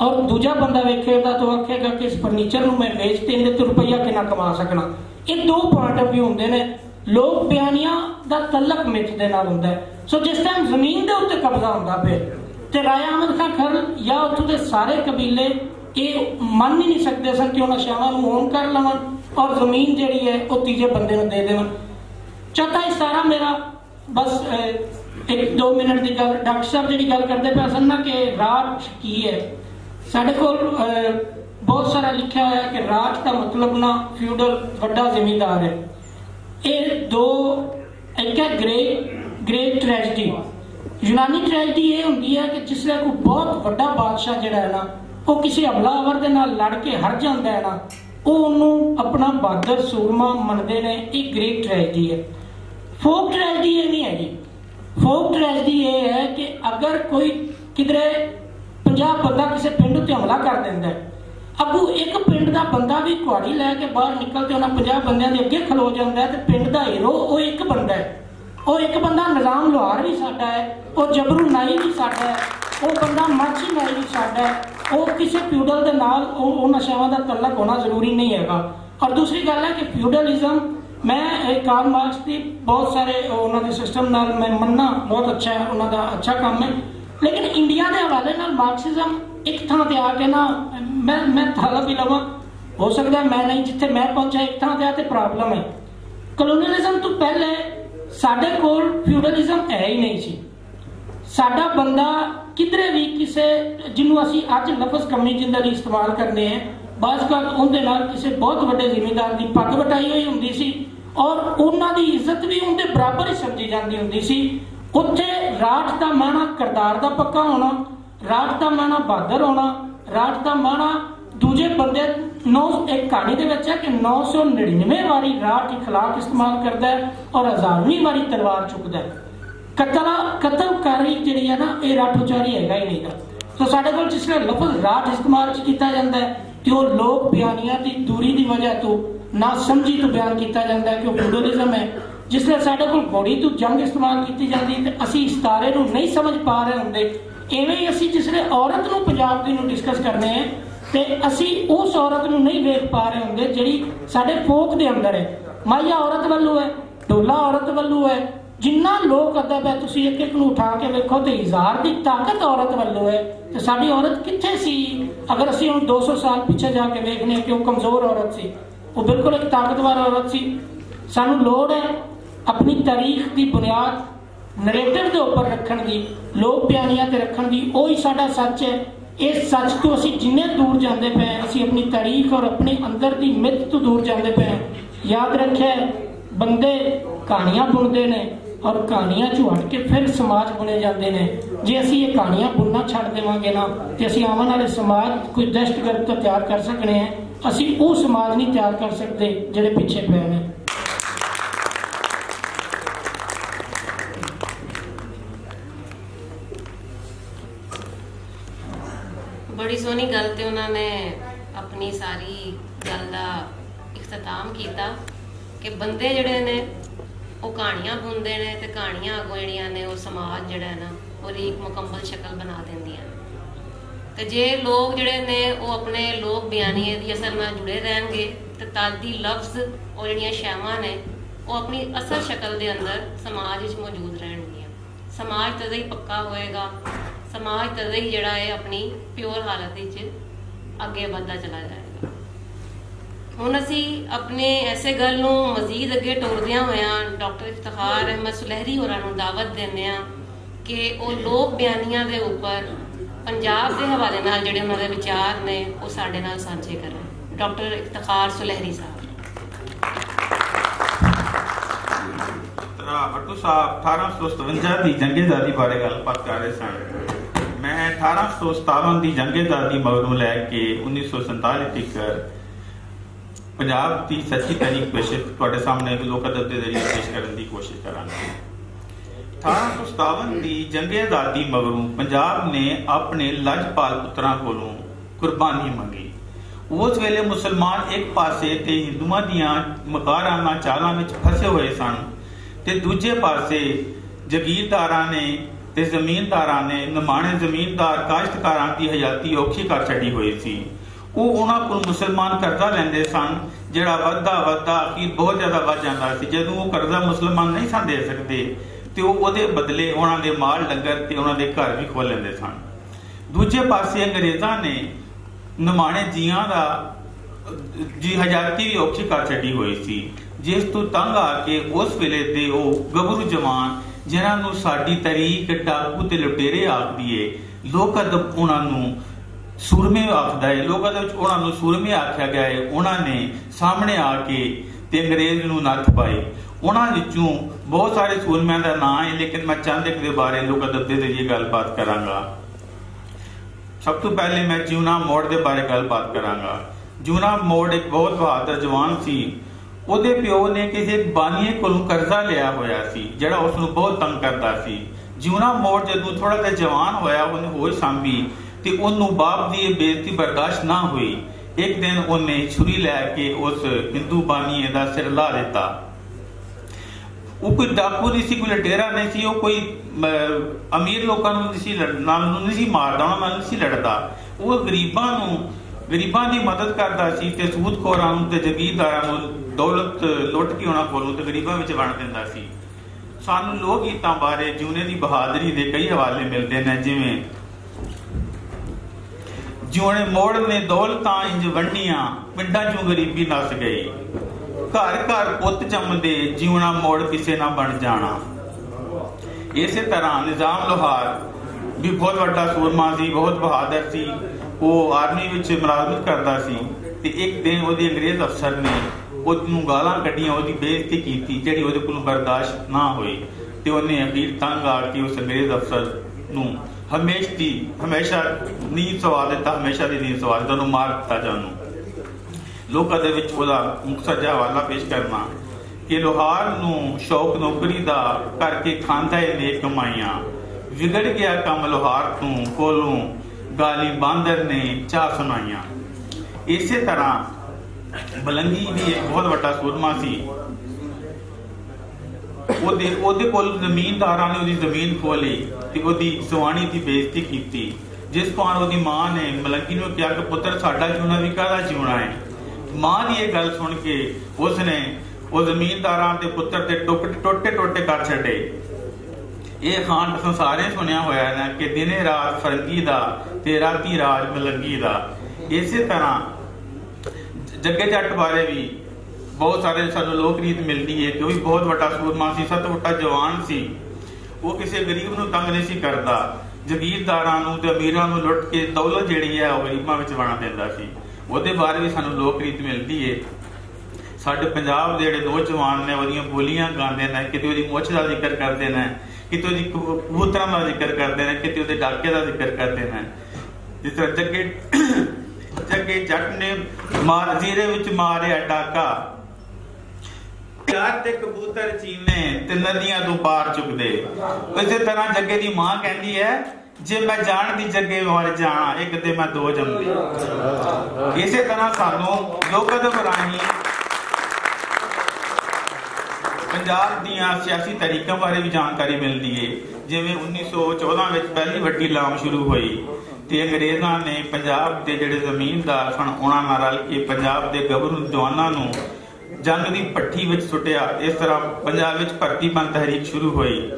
और दूजा बंदा वेखेगा तो आखेगा कि इस फर्नीचर नूं मैं बेच के इहदे तो रुपया कितना कमा सकना। ये दो पॉइंट ऑफ व्यू होंदे ने। लोक बयानियां दा तलक मिथ दे नाल हुंदा है। सो जिस टाइम जमीन दे उत्ते कब्जा हुंदा पे ते राय अहमद खान खरल या उत्थों दे सारे कबीले ये मान ही नहीं सकते सन कि उन्हां शावां नूं ओन कर लवन और जमीन जिहड़ी है वो तीजे बंदे नूं दे देवन। चौथा इशारा मेरा बस 1-2 मिनट की गल, डॉक्टर साहब जिहड़ी गल करते पे सन ना कि राज की है, साडे कोल बहुत सारा लिखा हुआ है कि राज का मतलब ना फ्यूडल बड़ा जमींदार है। ये दो एक है ग्रेट ट्रेजिडी। यूनानी ट्रेजिडी ये होंगी है कि जिसले कोई बहुत बड़ा बादशाह जिहड़ा है ना वो किसी हमलावर दे नाल लड़ के हार जाता है ना, वो उन्होंने अपना बहादुर सूरमा मनते हैं। एक ग्रेट ट्रेजिडी है। फोक ट्रेजिडी ये नहीं है जी। फोक ट्रेजिडी ये है कि अगर कोई किधरे 50 बंदा किसी पिंड उत्ते हमला कर देंदा है, अगू एक पिंड का बंदा भी कुहाड़ी लैके बाहर निकल के उन्होंने 50 बंदियां दे अगे खलो जाता है, तो पिंड का हीरो वो एक बंदा है। वो एक बंदा निजाम लोहार भी साडा है, वो जबरू नाई भी साडा है, वो बंदा माछी नाई भी साडा है। वो किसी फ्यूडल के नाल नशावां दा तलक होना जरूरी नहीं है। और दूसरी गल है कि फ्यूडलिज्म मैं कार्ल मार्क्स की बहुत सारे उन्होंने सिस्टम नाल मैं मनना बहुत अच्छा है, उन्होंने अच्छा काम है। लेकिन इंडिया के हवाले नाल मार्क्सिज्म एक थां ते आके ना मैं थाला भी लवां, हो सकता है मैं नहीं जिथे मैं पहुंचा एक थां ते आते प्रॉब्लम है। कलोनीलिज्म तो पहले साडे कोल फ्यूडलिज्म है ही नहीं सी। साडा बंदा किधरे भी किसी जिन्हों असी अज लफज कमी जिंदगी इस्तेमाल करते हैं, बस कर उनके नाल किसी बहुत बड़े जिमीदार की पग वटाई हुई होंदी सी और उन्हां दी इज्जत भी उनके बराबर ही समझी जाती होंदी सी। उत्थे राठ का माना करतार का पक्का होना, राठ का माना बहादुर होना, राठ का माना दूजे बंदे एक कहानी दे विच है कि 999 वारी राठ इखलाक इस्तेमाल करता है और 1000वीं वारी तलवार चुकता है। कतलकारी जिहड़ी है ना ये राठोचारी है ही नहीं था। तो साडे कोल जिसले लफज राठ इस्तेमाल किया जाता है कि वो लोक बयानियां की दूरी की वजह तो ना समझी तो बयान किया जाता है कि फ्यूडलिज्म है। जिसले साडे कोल घोड़ी तो जंग इस्तेमाल की जाती है तो असी इस तारे नूं नहीं समझ पा रहे होंदे। इवें ही असी जिसले औरत नूं पंजाब दी नूं डिस्कस करने हैं तो असी उस औरत नूं नहीं वेख पा रहे होंदे जिहड़ी साडे फोक दे अंदर है। माइया औरत वल्लों है, ढोला औरत वल्लों है, जिन्ना लोक अदब है तुसीं एक एक नूं उठा के वेखो तो इज़हार दी ताकत औरत वल्लों है। तो साडी औरत कित्थे सी? अगर असीं हुण 200 साल पीछे जाके वेखने कि वो कमजोर औरत सी, वो बिल्कुल एक ताकतवर औरत सी। सानू लोड़ है अपनी तारीख की बुनियाद नरेटिव के उपर रखण दी, लोक बयानियां ते रखण दी। वही साडा सच है। इस सच तो असीं जिन्ने दूर जाते पे असीं अपनी तारीख और अपने अंदर की मिथ तो दूर जाते पे। याद रखे बंदे ਕਹਾਣੀਆਂ ਬੁਣਦੇ ਨੇ ਔਰ ਕਹਾਣੀਆਂ ਚੋਂ ਹਟ ਕੇ ਫਿਰ ਸਮਾਜ ਬੁਣੇ ਜਾਂਦੇ ਨੇ। ਜੇ ਅਸੀਂ ਇਹ ਕਹਾਣੀਆਂ ਬੁਣਨਾ ਛੱਡ ਦੇਵਾਂਗੇ ਨਾ ਤੇ ਅਸੀਂ ਆਉਣ ਵਾਲੇ ਸਮਾਜ ਕੋਈ ਦਹਿਸ਼ਤਗਰਦ ਤੋਂ ਤਿਆਰ ਕਰ ਸਕਣੇ ਆ, ਅਸੀਂ ਉਹ ਸਮਾਜ ਨਹੀਂ ਤਿਆਰ ਕਰ ਸਕਦੇ ਜਿਹੜੇ ਪਿੱਛੇ ਪਏ ਨੇ। बड़ी सोहनी गल ते उन्होंने अपनी सारी गल का इख्तिताम किया कि बंदे जिहड़े ने वो कहानियां बुनते हैं तो कहानियां अगों जिहड़ियां ने वो समाज जिहड़ा है ना वो एक मुकम्मल शक्ल बना देंदियां। तो जे लोग जिहड़े ने वो अपने लोक बयानिए दी असर नाल जुड़े रहणगे तो तादी लफ्ज़ और जिहड़ियां शैवां ने वो अपनी असल शक्ल दे अंदर समाज विच मौजूद रहणगियां। समाज तद ही पक्का होएगा, समाज तद ही जिहड़ा है अपनी प्योर हालत विच अगे बढ़ता चला जाएगा। हुण असी अपने ऐसे गल नूं मजीद अगे टोरदियां होइयां डॉक्टर इफ्तिखार अहमद सुलहरी होरां नूं दावत दिंदे आ कि वो लोक बयानियां दे उपर पंजाब के हवाले नाल जिहड़े उन्हां दे विचार ने वो साडे नाल सांझे करन। डॉक्टर इफ्तिखार सुलहरी साहब। भट्टू साहब 1857 की जंगे आज़ादी बारे गलबात कर रहे सन। मैं 1857 की जंगे आज़ादी मगरों लैके 1947 तक पंजाब की सच्ची तारीख पेश तुहाडे सामने लोक अदब के जरिए पेश करने की कोशिश करांगे। 1857 की जंगे आज़ादी मगरों पंजाब ने अपने लजपाल पुत्रां कोलों कुर्बानी मंगी। उस वेले मुसलमान एक पासे ते हिंदुआं दियां मकाराना चालां विच फसे हुए सन ते दूजे पासे जगीरदारां ने ते जमीनदारां ने नमाणे जमीनदार काश्तकारां की हयाती औखी कर छड़ी हुई सी। ਉਹ ਉਹਨਾਂ ਕੋਲ ਮੁਸਲਮਾਨ ਕਰਜ਼ਾ ਲੈਂਦੇ ਸਨ ਜਿਹੜਾ ਵੱਧਦਾ ਅਖੀਰ ਬਹੁਤ ਜ਼ਿਆਦਾ ਵੱਧ ਜਾਂਦਾ ਸੀ। ਜਦੋਂ ਉਹ ਕਰਜ਼ਾ ਮੁਸਲਮਾਨ ਨਹੀਂ ਸਨ ਦੇ ਸਕਦੇ ਤੇ ਉਹ ਉਹਦੇ ਬਦਲੇ ਉਹਨਾਂ ਦੇ ਮਾਲ ਡੰਗਰ ਤੇ ਉਹਨਾਂ ਦੇ ਘਰ ਵੀ ਖੋਹ ਲੈਂਦੇ ਸਨ। ਦੂਜੇ ਪਾਸੇ ਅੰਗਰੇਜ਼ਾਂ ਨੇ ਨਮਾਣੇ ਜੀਆਂ ਦਾ ਜੀ ਹਜ਼ਾਤੀ ਵੀ ਔਖੀ ਕਰ ਛੱਡੀ ਹੋਈ ਸੀ, ਜਿਸ ਤੋਂ ਤੰਗ ਆ ਕੇ ਉਸ ਵੇਲੇ ਦੇ ਉਹ ਗੱਭਰੂ ਜਵਾਨ ਜਿਨ੍ਹਾਂ ਨੂੰ ਸਾਡੀ ਤਰੀਕ ਡਾਕੂ ਤੇ ਲੁਟੇਰੇ ਆਖਦੀ ਏ, ਲੋਕ ਅਦਬ ਉਹਨਾਂ ਨੂੰ सूरमे आखदा है, लोगों के उन्हां नूं सूरमे आख्या गया है। उन्होंने सामने आके ते अंग्रेज नूं नत्थ पाई। उन्हां विचों बहुत सारे सूरमियां दा नाम है, लेकिन मैं चंद एक दे बारे लोक अदब दे जरिए गलबात करांगा। सब तो पहले मैं जीवना मोड़ के बारे गलबात करांगा। जीवना मोड़ एक बहुत बहादुर जवान सी। ਉਹਦੇ ਪਿਓ ਨੇ ਕਿਸੇ ਬਾਨੀਏ ਕੋਲੋਂ ਕਰਜ਼ਾ ਲਿਆ ਹੋਇਆ ਸੀ ਜਿਹੜਾ ਉਸ ਨੂੰ ਬਹੁਤ ਤੰਗ ਕਰਦਾ ਸੀ। जीवना मोड़ ਜਦੋਂ ਥੋੜਾ ਜਿਹਾ ਜਵਾਨ ਹੋਇਆ ਉਹਨੇ ਹੋਸ਼ ਸੰਭੀ ਤੇ ਉਹਨੂੰ ਬਾਪ ਦੀ ਇਹ ਬੇਇੱਜ਼ਤੀ ਬਰਦਾਸ਼ਤ ਨਾ ਹੋਈ। ਇੱਕ ਦਿਨ ਉਹਨੇ ਛੁਰੀ ਲੈ ਕੇ ਉਸ ਹਿੰਦੂ ਬਾਨੀਏ ਦਾ ਸਿਰ ਲਾ ਦਿੱਤਾ। ਉਹ ਕੋਈ ਡਾਕੂ ਨਹੀਂ ਸੀ, ਕੋਈ ਲਟੇਰਾ ਨਹੀਂ ਸੀ, ਉਹ ਕੋਈ ਅਮੀਰ ਲੋਕਾਂ ਨੂੰ ਨਹੀਂ ਸੀ ਮਾਰਦਾ, ਉਹਨਾਂ ਨਾਲ ਨਹੀਂ ਸੀ ਲੜਦਾ। ਉਹ ਗਰੀਬਾਂ ਦੀ ਮਦਦ ਕਰਦਾ ਸੀ ਤੇ ਸੂਦਖੋਰਾਂ ਨੂੰ ਤੇ ਜਗੀਰਦਾਰਾਂ ਨੂੰ ਦੌਲਤ ਲੁੱਟ ਕੇ ਉਹਨਾਂ ਕੋਲੋਂ ਤੇ ਗਰੀਬਾਂ ਵਿੱਚ ਵੰਡ ਦਿੰਦਾ ਸੀ। ਸਾਨੂੰ ਲੋਕ ਗੀਤਾਂ ਬਾਰੇ ਜਿਉਣੇ ਦੀ ਬਹਾਦਰੀ ਦੇ ਕਈ ਹਵਾਲੇ ਮਿਲਦੇ ਨੇ, ਜਿਵੇਂ ਜਿਉਣੇ ਮੋੜ ਨੇ ਦੌਲਤਾਂ ਇੰਜ ਵੰਡੀਆਂ, ਪਿੰਡਾਂ ਚੋਂ ਗਰੀਬੀ ਨਸ ਗਈ, ਘਰ ਘਰ ਪੁੱਤ ਜੰਮਦੇ, ਜਿਉਣਾ ਮੋੜ ਕਿਸੇ ਨਾ ਬਣ ਜਾਣਾ। ਇਸੇ ਤਰ੍ਹਾਂ ਨਿਜ਼ਾਮ ਲੋਹਾਰ ਵੀ ਬਹੁਤ ਵੱਡਾ ਸੂਰਮਾ ਸੀ, ਬਹੁਤ ਬਹਾਦਰ ਸੀ। ਉਹ ਆਰਮੀ ਵਿੱਚ ਮੁਲਾਜ਼ਮਤ ਕਰਦਾ ਸੀ ਤੇ ਇੱਕ ਦਿਨ ਉਹਦੇ ਅੰਗਰੇਜ਼ ਅਫਸਰ ਨੇ ਉਹਨੂੰ ਗਾਲਾਂ ਕੱਢੀਆਂ, ਉਹਦੀ ਬੇਇੱਜ਼ਤੀ ਕੀਤੀ ਜਿਹੜੀ ਉਹਦੇ ਕੋਲੋਂ ਬਰਦਾਸ਼ਤ ਨਾ ਹੋਈ ਤੇ ਉਹਨੇ ਅਖੀਰ ਤੰਗ ਆ ਕੇ ਉਸ ਅੰਗਰੇਜ਼ ਅਫਸਰ ਨੂੰ ਹਮੇਸ਼ਾ ਨੀਂਦ ਸਵਾ ਦਿੱਤਾ, ਹਮੇਸ਼ਾ ਦੀ ਨੀਂਦ ਸਵਾ ਦਿੱਤਾ, ਉਹਨੂੰ ਮਾਰ ਦਿੱਤਾ ਜਾਨੂੰ। ਲੋਕਾਂ ਦੇ ਵਿੱਚ ਉਹਦਾ ਮੁਖਤਸਰ ਜਿਹਾ ਹਵਾਲਾ ਪੇਸ਼ ਕਰਨਾ ਕਿ ਲੋਹਾਰ ਨੂੰ ਸ਼ੌਕ ਨੌਕਰੀ ਦਾ ਕਰਕੇ ਖਾਂਦਾ ਏ ਨੇਕ ਕਮਾਈਆਂ, ਵਿਗੜ ਗਿਆ ਕੰਮ ਲੋਹਾਰ ਤੋਂ ਕੋਲੋਂ ਗਾਲੀ ਬਾਂਦਰ ਨੇ ਚਾਹ ਸੁਣਾਈਆਂ। ਇਸੇ ਤਰ੍ਹਾਂ ਬਲੰਗੀ ਵੀ ਇੱਕ ਬਹੁਤ ਵੱਡਾ ਸੂਰਮਾ ਸੀ। ਉਹਦੇ ਕੋਲ ਜ਼ਮੀਨਦਾਰਾਂ ਨੇ ਉਹਦੀ ਜ਼ਮੀਨ ਖੋਹ ਲਈ ਤੇ ਉਹਦੀ ਸਵਾਣੀ ਦੀ ਬੇਇੱਜ਼ਤੀ ਕੀਤੀ, ਜਿਸ ਤੋਂ ਉਹਦੀ ਮਾਂ ਨੇ ਮਲੰਗੀ ਨੂੰ ਕਿਹਾ ਕਿ ਪੁੱਤਰ ਸਾਡਾ ਜਿਉਣਾ ਵੀ ਕਾਹਦਾ ਜਿਉਣਾ ਹੈ। ਮਾਂ ਦੀ ਇਹ ਗੱਲ ਸੁਣ ਕੇ ਉਸਨੇ ਉਹ ਜ਼ਮੀਨਦਾਰਾਂ ਦੇ ਪੁੱਤਰ ਤੇ ਟੋਟੇ ਕਰ ਛੱਡੇ। ਇਹ ਖਾਨ ਸੰਸਾਰੇ ਸੁਣਿਆ ਹੋਇਆ ਹੈ ਕਿ ਦਿਨੇ ਰਾਤ ਫਰੰਗੀ ਦਾ ਤੇ ਰਾਤੀ ਰਾਜ ਮਲੰਗੀ ਦਾ। ਇਸੇ ਤਰ੍ਹਾਂ ਜੱਗੇ ਜੱਟ ਬਾਰੇ ਵੀ ਬਹੁਤ ਸਾਰੇ ਸਾਨੂੰ ਲੋਕ ਰੀਤ ਮਿਲਦੀ ਹੈ ਕਿ ਉਹ ਵੀ ਬਹੁਤ ਵੱਡਾ ਸੂਰਮਾ ਸੀ, ਸਤ ਵੱਡਾ ਜਵਾਨ ਸੀ। ਉਹ ਕਿਸੇ ਗਰੀਬ ਨੂੰ ਤੰਗ ਨਹੀਂ ਸੀ ਕਰਦਾ, ਜਗੀਰਦਾਰਾਂ ਨੂੰ ਤੇ ਅਮੀਰਾਂ ਨੂੰ ਲੁੱਟ ਕੇ ਦੌਲਤ ਜਿਹੜੀ ਹੈ ਉਹ ਗਰੀਬਾਂ ਵਿੱਚ ਵੰਡ ਦਿੰਦਾ ਸੀ। ਉਹਦੇ ਬਾਰੇ ਵੀ ਸਾਨੂੰ ਲੋਕ ਰੀਤ ਮਿਲਦੀ ਹੈ। ਸਾਡੇ ਪੰਜਾਬ ਦੇ ਜਿਹੜੇ ਨੌਜਵਾਨ ਨੇ ਉਹਦੀਆਂ ਬੋਲੀਆਂ ਗਾਉਂਦੇ ਨੇ, ਕਿਤੇ ਉਹਦੀ ਮੁੱਛ ਦਾ ਜ਼ਿਕਰ ਕਰਦੇ ਨੇ, ਕਿਤੇ ਉਹਦੀ ਕਬੂਤਰਾਂ ਦਾ ਜ਼ਿਕਰ ਕਰਦੇ ਨੇ, ਕਿਤੇ ਉਹਦੇ ਡਾਕੇ ਦਾ ਜ਼ਿਕਰ ਕਰਦੇ ਨੇ। ਜਿਸ ਤਰ੍ਹਾਂ ਜੱਗੇ ਜੱਟ ਨੇ ਜ਼ੀਰੇ ਵਿੱਚ ਮਾਰਿਆ ਡਾਕਾ, ਯਾਰ ਤੇ ਕਬੂਤਰ ਚੀਨੇ ਤੇ ਨਦੀਆਂ ਤੋਂ ਪਾਰ ਚੁੱਕਦੇ। ਇਸੇ ਤਰ੍ਹਾਂ ਜੱਗੇ ਦੀ ਮਾਂ ਕਹਿੰਦੀ ਹੈ, ਜੇ ਮੈਂ ਜਾਣਦੀ ਜੱਗੇ ਮਰ ਜਾਣਾ, ਇੱਕ ਤੇ ਮੈਂ ਦੋ ਜੰਮਦੀ। ਇਸੇ ਤਰ੍ਹਾਂ ਸਾਨੂੰ ਲੋਕਦਮ ਰਾਹੀਂ ਪੰਜਾਬ ਦੀਆਂ ਸਿਆਸੀ ਤਰੀਕਾਂ ਬਾਰੇ ਵੀ ਜਾਣਕਾਰੀ ਮਿਲਦੀ ਹੈ। ਜਿਵੇਂ 1914 ਵਿੱਚ ਪਹਿਲੀ ਵੱਡੀ ਲਾਮ ਸ਼ੁਰੂ ਹੋਈ ਤੇ ਅੰਗਰੇਜ਼ਾਂ ਨੇ ਪੰਜਾਬ ਦੇ ਜਿਹੜੇ ਜ਼ਮੀਨਦਾਰ ਸਨ ਉਹਨਾਂ ਨਾਲ ਰਲ ਕੇ ਪੰਜਾਬ ਦੇ ਗੱਭਰੂ ਜਵਾਨਾਂ ਨੂੰ ਜੰਗ ਦੀ ਭੱਠੀ ਵਿੱਚ ਸੁੱਟਿਆ। ਇਸ ਤਰ੍ਹਾਂ ਪੰਜਾਬ ਵਿੱਚ ਭਰਤੀਬੰਦ ਤਹਿਰੀਕ ਸ਼ੁਰੂ ਹੋਈ।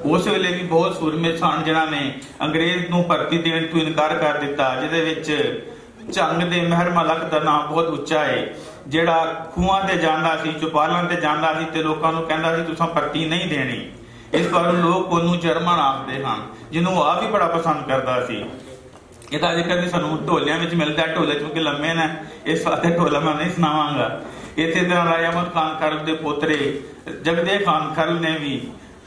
ਉਸ ਵੇਲੇ ਵੀ ਬਹੁਤ ਸੂਰਮੇ ਸਨ ਜਿਨ੍ਹਾਂ ਨੇ ਅੰਗਰੇਜ਼ ਨੂੰ ਭਰਤੀ ਦੇਣ ਤੋਂ ਇਨਕਾਰ ਕਰ ਦਿੱਤਾ, ਜਿਹਦੇ ਵਿੱਚ ਝੰਗ ਦੇ ਮਹਿਰ ਮਲਕ ਦਾ ਨਾਮ ਬਹੁਤ ਉੱਚਾ ਹੈ, ਜਿਹੜਾ ਖੂਹਾਂ ਤੇ ਜਾਂਦਾ ਸੀ, ਚੁਪਾਲਾਂ ਤੇ ਜਾਂਦਾ ਸੀ ਤੇ ਲੋਕਾਂ ਨੂੰ ਕਹਿੰਦਾ ਸੀ ਤੁਸੀਂ ਭਰਤੀ ਨਹੀਂ ਦੇਣੀ। ਇਸ ਕਾਰਨ ਲੋਕ ਉਹਨੂੰ ਜਰਮਨ ਆਖਦੇ ਹਨ, ਜਿਹਨੂੰ ਆਪ ਵੀ ਬੜਾ ਪਸੰਦ ਕਰਦਾ ਸੀ। ਇਹਦਾ ਜ਼ਿਕਰ ਵੀ ਸਾਨੂੰ ਢੋਲਿਆਂ ਵਿੱਚ ਮਿਲਦਾ। ਢੋਲੇ ਚੂੰਕਿ ਲੰਮੇ ਨੇ, ਇਸ ਵਾਸਤੇ ਢੋਲਾ ਮੈਂ ਨਹੀਂ ਸੁਣਾਵਾਂਗਾ। ਇਸੇ ਤਰ੍ਹਾਂ ਰਾਜਾ ਅਹਿਮਦ ਖਾਨ ਖਰਲ ਦੇ ਪੋਤਰੇ ਜਗਦੇ ਖਾਨ ਖਰਲ ਨੇ ਵੀ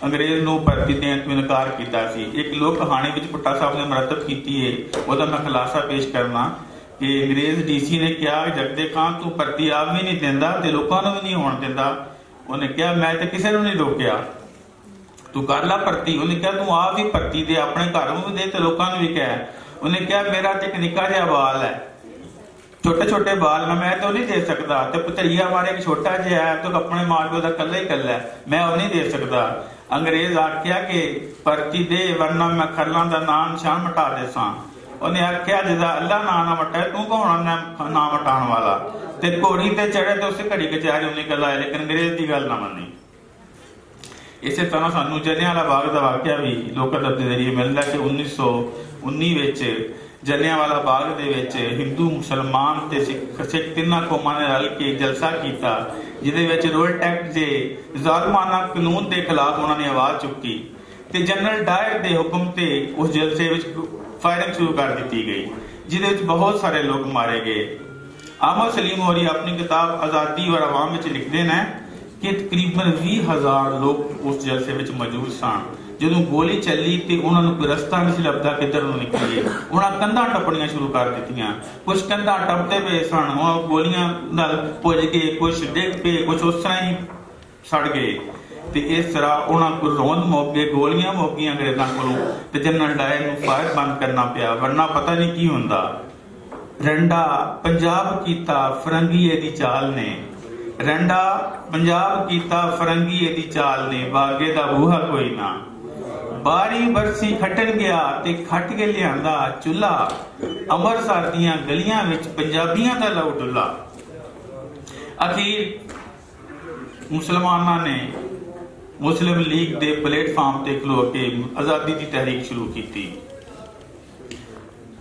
ਅੰਗਰੇਜ਼ ਨੂੰ ਭਰਤੀ ਦੇਣ ਤੋਂ ਇਨਕਾਰ ਕੀਤਾ ਸੀ। ਇੱਕ ਲੋਕ ਕਹਾਣੀ ਵਿੱਚ ਭੁੱਟਾ ਸਾਹਿਬ ਨੇ ਮਰਤਬ ਕੀਤੀ ਹੈ, ਉਹਦਾ ਮੈਂ ਖੁਲਾਸਾ ਪੇਸ਼ ਕਰਨਾ ਕਿ ਅੰਗਰੇਜ਼ ਡੀਸੀ ਨੇ ਕਿਹਾ, ਜਗਦੇ ਖਾਨ ਤੂੰ ਭਰਤੀ ਆਪ ਵੀ ਨਹੀਂ ਦਿੰਦਾ ਤੇ ਲੋਕਾਂ ਨੂੰ ਵੀ ਨਹੀਂ ਹੋਣ ਦਿੰਦਾ। ਉਹਨੇ ਕਿਹਾ ਮੈਂ ਤੇ ਕਿਸੇ ਨੂੰ ਨਹੀਂ ਰੋਕਿਆ, ਤੂੰ ਕਰ ਲਾ ਭਰਤੀ। ਉਹਨੇ ਕਿਹਾ ਤੂੰ ਆਪ ਵੀ ਭਰਤੀ ਦੇ, ਆਪਣੇ ਘਰ ਨੂੰ ਵੀ ਦੇ ਤੇ ਲੋਕਾਂ ਨੂੰ ਵੀ ਕਹਿ। ਉਹਨੇ ਕਿਹਾ ਮੇਰਾ ਤੇ ਇੱਕ ਨਿੱਕਾ ਜਿਹਾ ਬਾਲ ਹੈ, ਛੋਟੇ ਛੋਟੇ ਬਾਲ ਨੇ, ਮੈਂ ਤਾਂ ਨਹੀਂ ਦੇ ਸਕਦਾ। ਤੇ ਭਤਰੀਆ ਮਾਰੇ ਇੱਕ ਛੋਟਾ ਜਿਹਾ ਹੈ, ਤੂੰ ਆਪਣੇ ਮਾਂ ਪਿਓ ਦਾ ਇਕੱਲਾ ਹੀ ਇਕੱਲਾ, ਮੈਂ ਉਹ ਨਹੀਂ ਦੇ ਸਕਦਾ। ਅੰਗਰੇਜ਼ ਆਖਿਆ ਕਿ ਭਰਤੀ ਦੇ, ਵਰਨਾ ਮੈਂ ਖਰਲਾਂ ਦਾ ਨਾਂ ਨਿਸ਼ਾਨ ਮਿਟਾ ਦੇਸਾਂ। ਉਹਨੇ ਆਖਿਆ ਜਿਹਦਾ ਅੱਲਾ ਨਾਂ ਨਾ ਮਟਾਏ ਤੂੰ ਕੌਣ ਨਾਂ ਮਟਾਉਣ ਵਾਲਾ। ਤੇ ਘੋੜੀ ਤੇ ਚੜੇ ਤੇ ਉਸੇ ਘੜੀ ਕਚਹਿਰੀ ਉਹ ਨਿਕਲ ਆਏ, ਲੇਕਿਨ ਅੰਗਰੇਜ਼ ਦੀ ਗੱਲ ਨਾ ਮੰਨੀ। ਇਸੇ ਤਰ੍ਹਾਂ ਸਾਨੂੰ ਜਲਿਆਂਵਾਲਾ ਬਾਗ ਦਾ ਵਾਕਿਆ ਵੀ ਲੋਕਤੰਤਰ ਦੇ ਜ਼ਰੀਏ ਮਿਲਦਾ ਕਿ 1919 ਵਿੱਚ ਜਲਿਆਂਵਾਲਾ ਬਾਗ ਦੇ ਵਿੱਚ ਹਿੰਦੂ, ਮੁਸਲਮਾਨ ਤੇ ਸਿੱਖ ਤਿੰਨਾਂ ਕੌਮਾਂ ਨੇ ਰਲ ਕੇ ਜਲਸਾ ਕੀਤਾ, ਜਿਹਦੇ ਵਿੱਚ ਰੋਲਟ ਐਕਟ ਦੇ ਜ਼ਾਲਮਾਨਾ ਕਾਨੂੰਨ ਦੇ ਖਿਲਾਫ ਉਹਨਾਂ ਨੇ ਆਵਾਜ਼ ਚੁੱਕੀ ਤੇ ਜਨਰਲ ਡਾਇਰ ਦੇ ਹੁਕਮ ਤੇ ਉਸ ਜਲਸੇ ਵਿੱਚ ਫਾਇਰਿੰਗ ਸ਼ੁਰੂ ਕਰ ਦਿੱਤੀ ਗਈ, ਜਿਹਦੇ ਵਿੱਚ ਬਹੁਤ ਸਾਰੇ ਲੋਕ ਮਾਰੇ ਗਏ। ਅਹਿਮਦ ਸਲੀਮ ਹੋਰੀ ਆਪਣੀ ਕਿਤਾਬ ਆਜ਼ਾਦੀ ਔਰ ਆਵਾਮ ਵਿੱਚ ਲਿਖਦੇ ਨੇ ਕਿ ਤਕਰੀਬਨ 20,000 ਲੋਕ ਉਸ ਜਲਸੇ ਵਿੱਚ ਮੌਜੂਦ ਸਨ। ਜਦੋਂ ਗੋਲੀ ਚੱਲੀ ਤੇ ਉਹਨਾਂ ਨੂੰ ਕੋਈ ਰਸਤਾ ਨਹੀਂ ਸੀ ਲੱਭਦਾ ਕਿੱਧਰ ਨੂੰ ਨਿਕਲੀਏ। ਉਹਨਾਂ ਕੰਧਾਂ ਟੱਪਣੀਆਂ ਸ਼ੁਰੂ ਕਰ ਦਿੱਤੀਆਂ। ਕੁਝ ਕੰਧਾਂ ਟੱਪਦੇ ਪਏ ਸਨ, ਉਹ ਗੋਲੀਆਂ ਨਾਲ ਪੁੱਜ ਕੇ ਕੁਝ ਡਿੱਗ ਪਏ, ਕੁਝ ਉਸ ਤਰ੍ਹਾਂ ਹੀ ਸੜ ਗਏ। ਤੇ ਇਸ ਤਰ੍ਹਾਂ ਉਹਨਾਂ ਕੋਲ ਰੋਂਦ ਮੁੱਕ ਗਏ, ਗੋਲੀਆਂ ਮੁੱਕ ਗਈਆਂ ਅੰਗਰੇਜ਼ਾਂ ਕੋਲੋਂ ਤੇ ਜਨਰਲ ਡਾਇਰ ਨੂੰ ਫਾਇਰ ਬੰਦ ਕਰਨਾ ਪਿਆ, ਵਰਨਾ ਪਤਾ ਨਹੀਂ ਕੀ ਹੁੰਦਾ। ਰੰਡਾ ਪੰਜਾਬ ਕੀਤਾ ਫਰੰਗੀਏ ਦੀ ਚਾਲ ਨੇ, ਰੰਡਾ ਪੰਜਾਬ ਕੀਤਾ ਫਰੰਗੀਏ ਦੀ ਚਾਲ ਨੇ, ਬਾਗੇ ਦਾ ਬੂਹਾ ਕੋਈ ਨਾ। ਬਾਰੀ ਬਰਸੀ ਖੱਟਣ ਗਿਆ ਤੇ ਖੱਟ ਕੇ ਲਿਆਂਦਾ ਚੁੱਲ੍ਹਾ, ਅੰਮ੍ਰਿਤਸਰ ਦੀਆਂ ਗਲੀਆਂ ਵਿੱਚ ਪੰਜਾਬੀਆਂ ਦਾ ਲਹੂ ਡੁੱਲਾ। ਅਖੀਰ ਮੁਸਲਮਾਨਾਂ ਨੇ ਮੁਸਲਿਮ ਲੀਗ ਦੇ ਪਲੇਟਫਾਰਮ ਤੇ ਖਲੋ ਕੇ ਆਜ਼ਾਦੀ ਦੀ ਤਹਿਰੀਕ ਸ਼ੁਰੂ ਕੀਤੀ।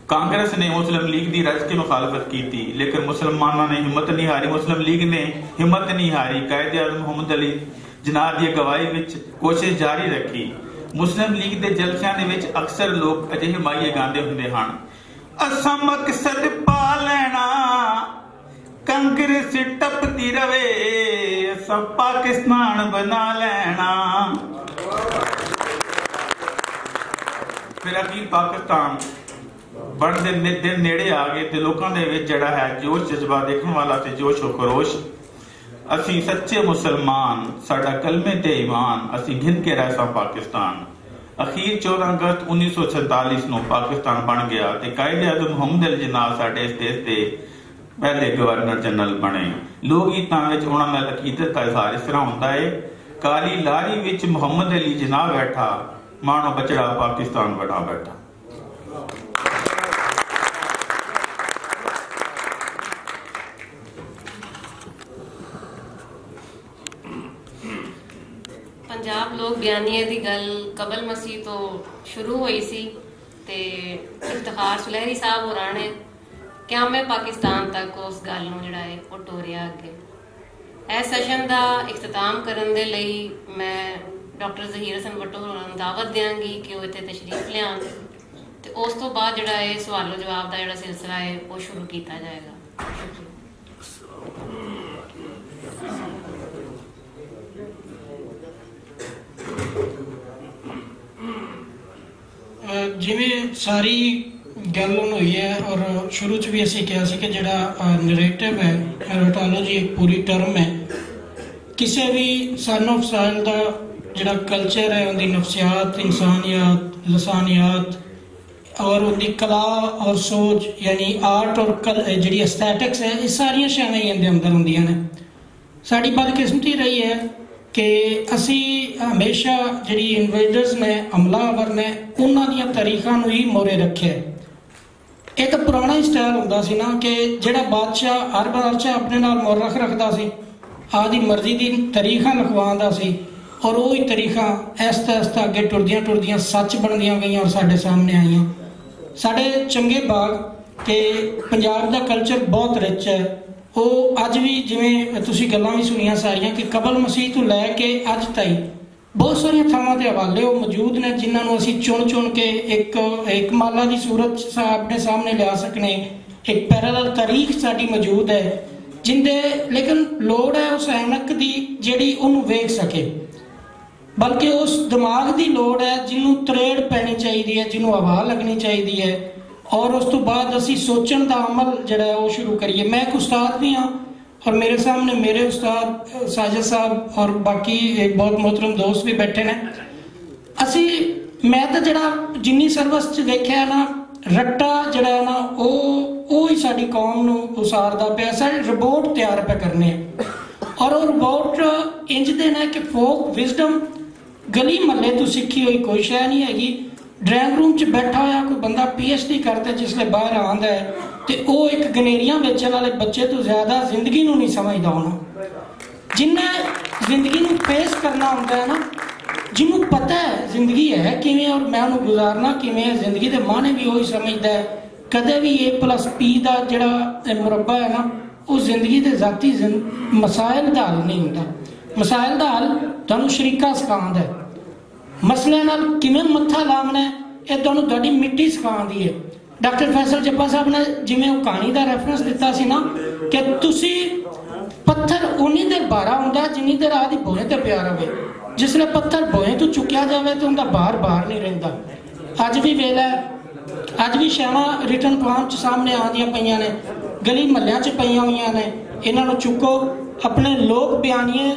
ਕਾਂਗਰਸ ਨੇ ਮੁਸਲਿਮ ਲੀਗ ਦੀ ਰਜ ਕੇ ਮੁਖਾਲਫਤ ਕੀਤੀ, ਲੇਕਿਨ ਮੁਸਲਮਾਨਾਂ ਨੇ ਹਿੰਮਤ ਨਹੀਂ ਹਾਰੀ, ਮੁਸਲਿਮ ਲੀਗ ਨੇ ਹਿੰਮਤ ਨਹੀਂ ਹਾਰੀ। ਕਾਇਦੇ ਆਜ਼ਮ ਮੁਹੰਮਦ ਅਲੀ ਜਿਨਾਹ ਦੀ ਅਗਵਾਈ ਵਿੱਚ ਕੋਸ਼ਿਸ਼ ਜਾਰੀ ਰੱਖੀ। ਮੁਸਲਿਮ ਲੀਗ ਦੇ ਜਲਸਿਆਂ ਦੇ ਵਿੱਚ ਅਕਸਰ ਲੋਕ ਅਜਿਹੇ ਮਾਈਏ ਗਾਉਂਦੇ ਹੁੰਦੇ ਹਨ, ਅਸਾਂ ਮਕਸਦ ਪਾ ਲੈਣਾ, ਕਾਂਗਰਸ ਟੱਪਦੀ ਰਵੇ, ਅਸਾਂ ਪਾਕਿਸਤਾਨ ਬਣਾ ਲੈਣਾ। ਫਿਰ ਅਖੀਰ ਪਾਕਿਸਤਾਨ ਬਣਦੇ ਦਿਨ ਨੇੜੇ ਆ ਗਏ ਤੇ ਲੋਕਾਂ ਦੇ ਵਿੱਚ ਜਿਹੜਾ ਹੈ ਜੋਸ਼ ਜਜ਼ਬਾ ਦੇਖਣ ਵਾਲਾ ਤੇ ਜੋਸ਼ ਖਰੋਸ਼। ਅਸੀਂ ਸੱਚੇ ਮੁਸਲਮਾਨ, ਸਾਡਾ ਕਲਮੇ ਤੇ ਈਮਾਨ, ਅਸੀਂ ਗਿਣ ਕੇ ਰਹਿ ਸਾਂ ਪਾਕਿਸਤਾਨ। ਅਖੀਰ 14 ਅਗਸਤ 1947 ਨੂੰ ਪਾਕਿਸਤਾਨ ਬਣ ਗਿਆ ਤੇ ਕਾਇਦੇ ਆਜ਼ਮ ਮੁਹੰਮਦ ਅਲੀ ਜਿਨਾਹ ਸਾਡੇ ਇਸ ਦੇਸ਼ ਦੇ ਪਹਿਲੇ ਗਵਰਨਰ ਜਨਰਲ ਬਣੇ। ਲੋਕ ਗੀਤਾਂ ਵਿੱਚ ਉਹਨਾਂ ਦਾ ਅਕੀਦਤ ਦਾ ਇਜ਼ਹਾਰ ਇਸ ਤਰ੍ਹਾਂ ਹੁੰਦਾ ਹੈ, ਕਾਲੀ ਲਾਰੀ ਵਿੱਚ ਮੁਹੰਮਦ ਅਲੀ ਜਿਨਾਹ ਬੈਠਾ, ਮਾਣੋ ਬਚੜਾ ਪਾਕਿਸਤਾਨ ਬਣਾ ਬੈਠਾ। ਪੰਜਾਬ ਲੋਕ ਬਿਆਨੀਏ ਦੀ ਗੱਲ ਕਬਲ ਮਸੀਹ ਤੋਂ ਸ਼ੁਰੂ ਹੋਈ ਸੀ ਤੇ ਇਫਤਖਾਰ ਸੁਲਹਿਰੀ ਸਾਹਿਬ ਹੋਰਾਂ ਨੇ ਕਿਆਮੇ ਪਾਕਿਸਤਾਨ ਤੱਕ ਉਸ ਗੱਲ ਨੂੰ ਜਿਹੜਾ ਹੈ ਉਹ ਟੋਰਿਆ ਅੱਗੇ। ਇਸ ਸੈਸ਼ਨ ਦਾ ਇਖਤਤਾਮ ਕਰਨ ਦੇ ਲਈ ਮੈਂ ਡਾਕਟਰ ਜ਼ਹੀਰ ਹਸਨ ਭੱਟੋ ਹੋਰਾਂ ਨੂੰ ਦਾਵਤ ਦਿਆਂਗੀ ਕਿ ਉਹ ਇੱਥੇ ਤਸ਼ਰੀਫ ਲਿਆਉਣ ਤੇ ਉਸ ਤੋਂ ਬਾਅਦ ਜਿਹੜਾ ਹੈ ਸਵਾਲੋ ਜਵਾਬ ਦਾ ਜਿਹੜਾ ਸਿਲਸਿਲਾ ਹੈ ਉਹ ਸ਼ੁਰੂ ਕੀਤਾ ਜਾਏਗਾ। ਸ਼ੁਕਰੀਆ। ਜਿਵੇਂ ਸਾਰੀ ਗੱਲ ਹੁਣ ਹੋਈ ਹੈ ਔਰ ਸ਼ੁਰੂ 'ਚ ਵੀ ਅਸੀਂ ਕਿਹਾ ਸੀ ਕਿ ਜਿਹੜਾ ਨਰੇਟਿਵ ਹੈ, ਨਰੇਟੋਲੋਜੀ ਇੱਕ ਪੂਰੀ ਟਰਮ ਹੈ। ਕਿਸੇ ਵੀ ਸਨ ਆਫ ਸਾਇਲ ਦਾ ਜਿਹੜਾ ਕਲਚਰ ਹੈ, ਉਹਦੀ ਨਫਸਿयात, इंसानियत, लसानियात और उनकी कला और सोच यानी आर्ट और जी एस्थेटिक्स है, ये सारिया शायद ही अंदर होंदियां ने। साड़ी बदकिस्मती रही है कि असी हमेशा जी इन्वेडर्स ने, हमलावर ने, उन्होंने तारीखों ही मोरे रखे। एक पुराना ही स्टाइल होंदा सी ना कि जिहड़ा बादशाह हर बादशाह अपने नाल मोरख रखदा सी, आदि मर्जी की तारीखा लिखवांदा सी और वही तारीखा ऐसता ऐसता अगे टुरदियां टुरदियां सच बनदियां गई और साडे सामने आईयां। साडे चंगे बाग के पंजाब दा कल्चर बहुत रिच है। वो अज भी जिवें तुसी गल्लां भी सुनियां सारियां कि कबल मसीह तो लैके अज ताईं बहुत सारिया थावां ते हवाले वो मौजूद ने जिन्होंने असी चुन चुन के एक माला की सूरत अपने सामने लिया सकने। एक पैरेलल तारीख साडी मौजूद है जिंदे लेकिन लोड़ है उस ऐनक की जिहड़ी उहनूं वेख सके, बल्कि उस दिमाग की लोड़ है जिन्हों तरेड़ पैनी चाहिए है, जिन्हों हवा लगनी चाहिए है और उस तो बाद असी सोचण का अमल जिहड़ा है वो शुरू करिए। मैं एक उस्ताद भी हाँ और मेरे सामने मेरे उस्ताद साजिद साहब और बाकी एक बहुत मोहतरम दोस्त भी बैठे ने। असी मैं तो जिहड़ा जिन्नी सर्विस च देखिया ना, रट्टा जिहड़ा है ना वो ही साडी कौम नूं उसारदा पिया। साडे रोबोट तैयार पे करने और वो रोबोट इंज दे ने कि फोक विजडम गली महल्ले तो सीखी हुई कोई शै नहीं हैगी। ड्राइंग रूम च बैठा होया कोई बंदा PhD करता जिसले बाहर आंदा है तो वो एक गनेरियां बेचण वाले बच्चे तो ज्यादा जिंदगी नूं नहीं समझदा होना। जिन्हें जिंदगी नूं फेस करना होंदा है ना, जिन्हों पता है जिंदगी है किवें और मैं उन्हें गुजारना किवें है, जिंदगी के माने भी वही समझदा है। कदे भी A+P का जिहड़ा मुरब्बा है ना, वो जिंदगी के जाती मसाइल का हल नहीं होंदा। मसाइल का हल तुहानूं शरीका सिखाउंदा है। मसले नाल किवें मत्था लावना है ये तुहानूं तुहाडी मिट्टी सिखाउंदी है। डॉक्टर फैसल जब्बा साहब ने जिवें वो कहानी का रेफरेंस दिता सी ना कि तुसी पत्थर उन्नी देर भारा होंदा जिन्नी देर आदि बोहे ते प्यार होवे। जिसले पत्थर बोहे तो चुक्या जाए तो उनका बाहर बाहर नहीं रहिंदा। अज भी वेला है, अज भी शैवां रिटर्न फॉर्म च सामने आंदियां पईयां ने, गली महल्लियां च पईयां होईयां ने। इन्हां नूं चुको, अपने लोक बयानिए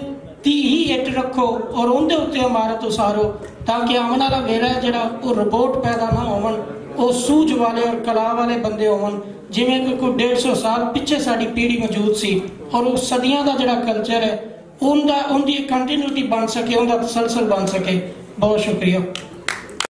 दी ही इट रखो और उनके उत्ते इमारत उसारो ताकि आने वाला वेला जिहड़ा वो रोबोट पैदा ना होवन, वो सूझ वाले और कला वाले बंदे होवन। जिवें कि कोई 150 साल पिछे साडी पीढ़ी मौजूद सी और वो सदियां का जिहड़ा कल्चर है उनकी कंटिन्यूटी बन सके, उनका तसलसल बन सके। बहुत शुक्रिया।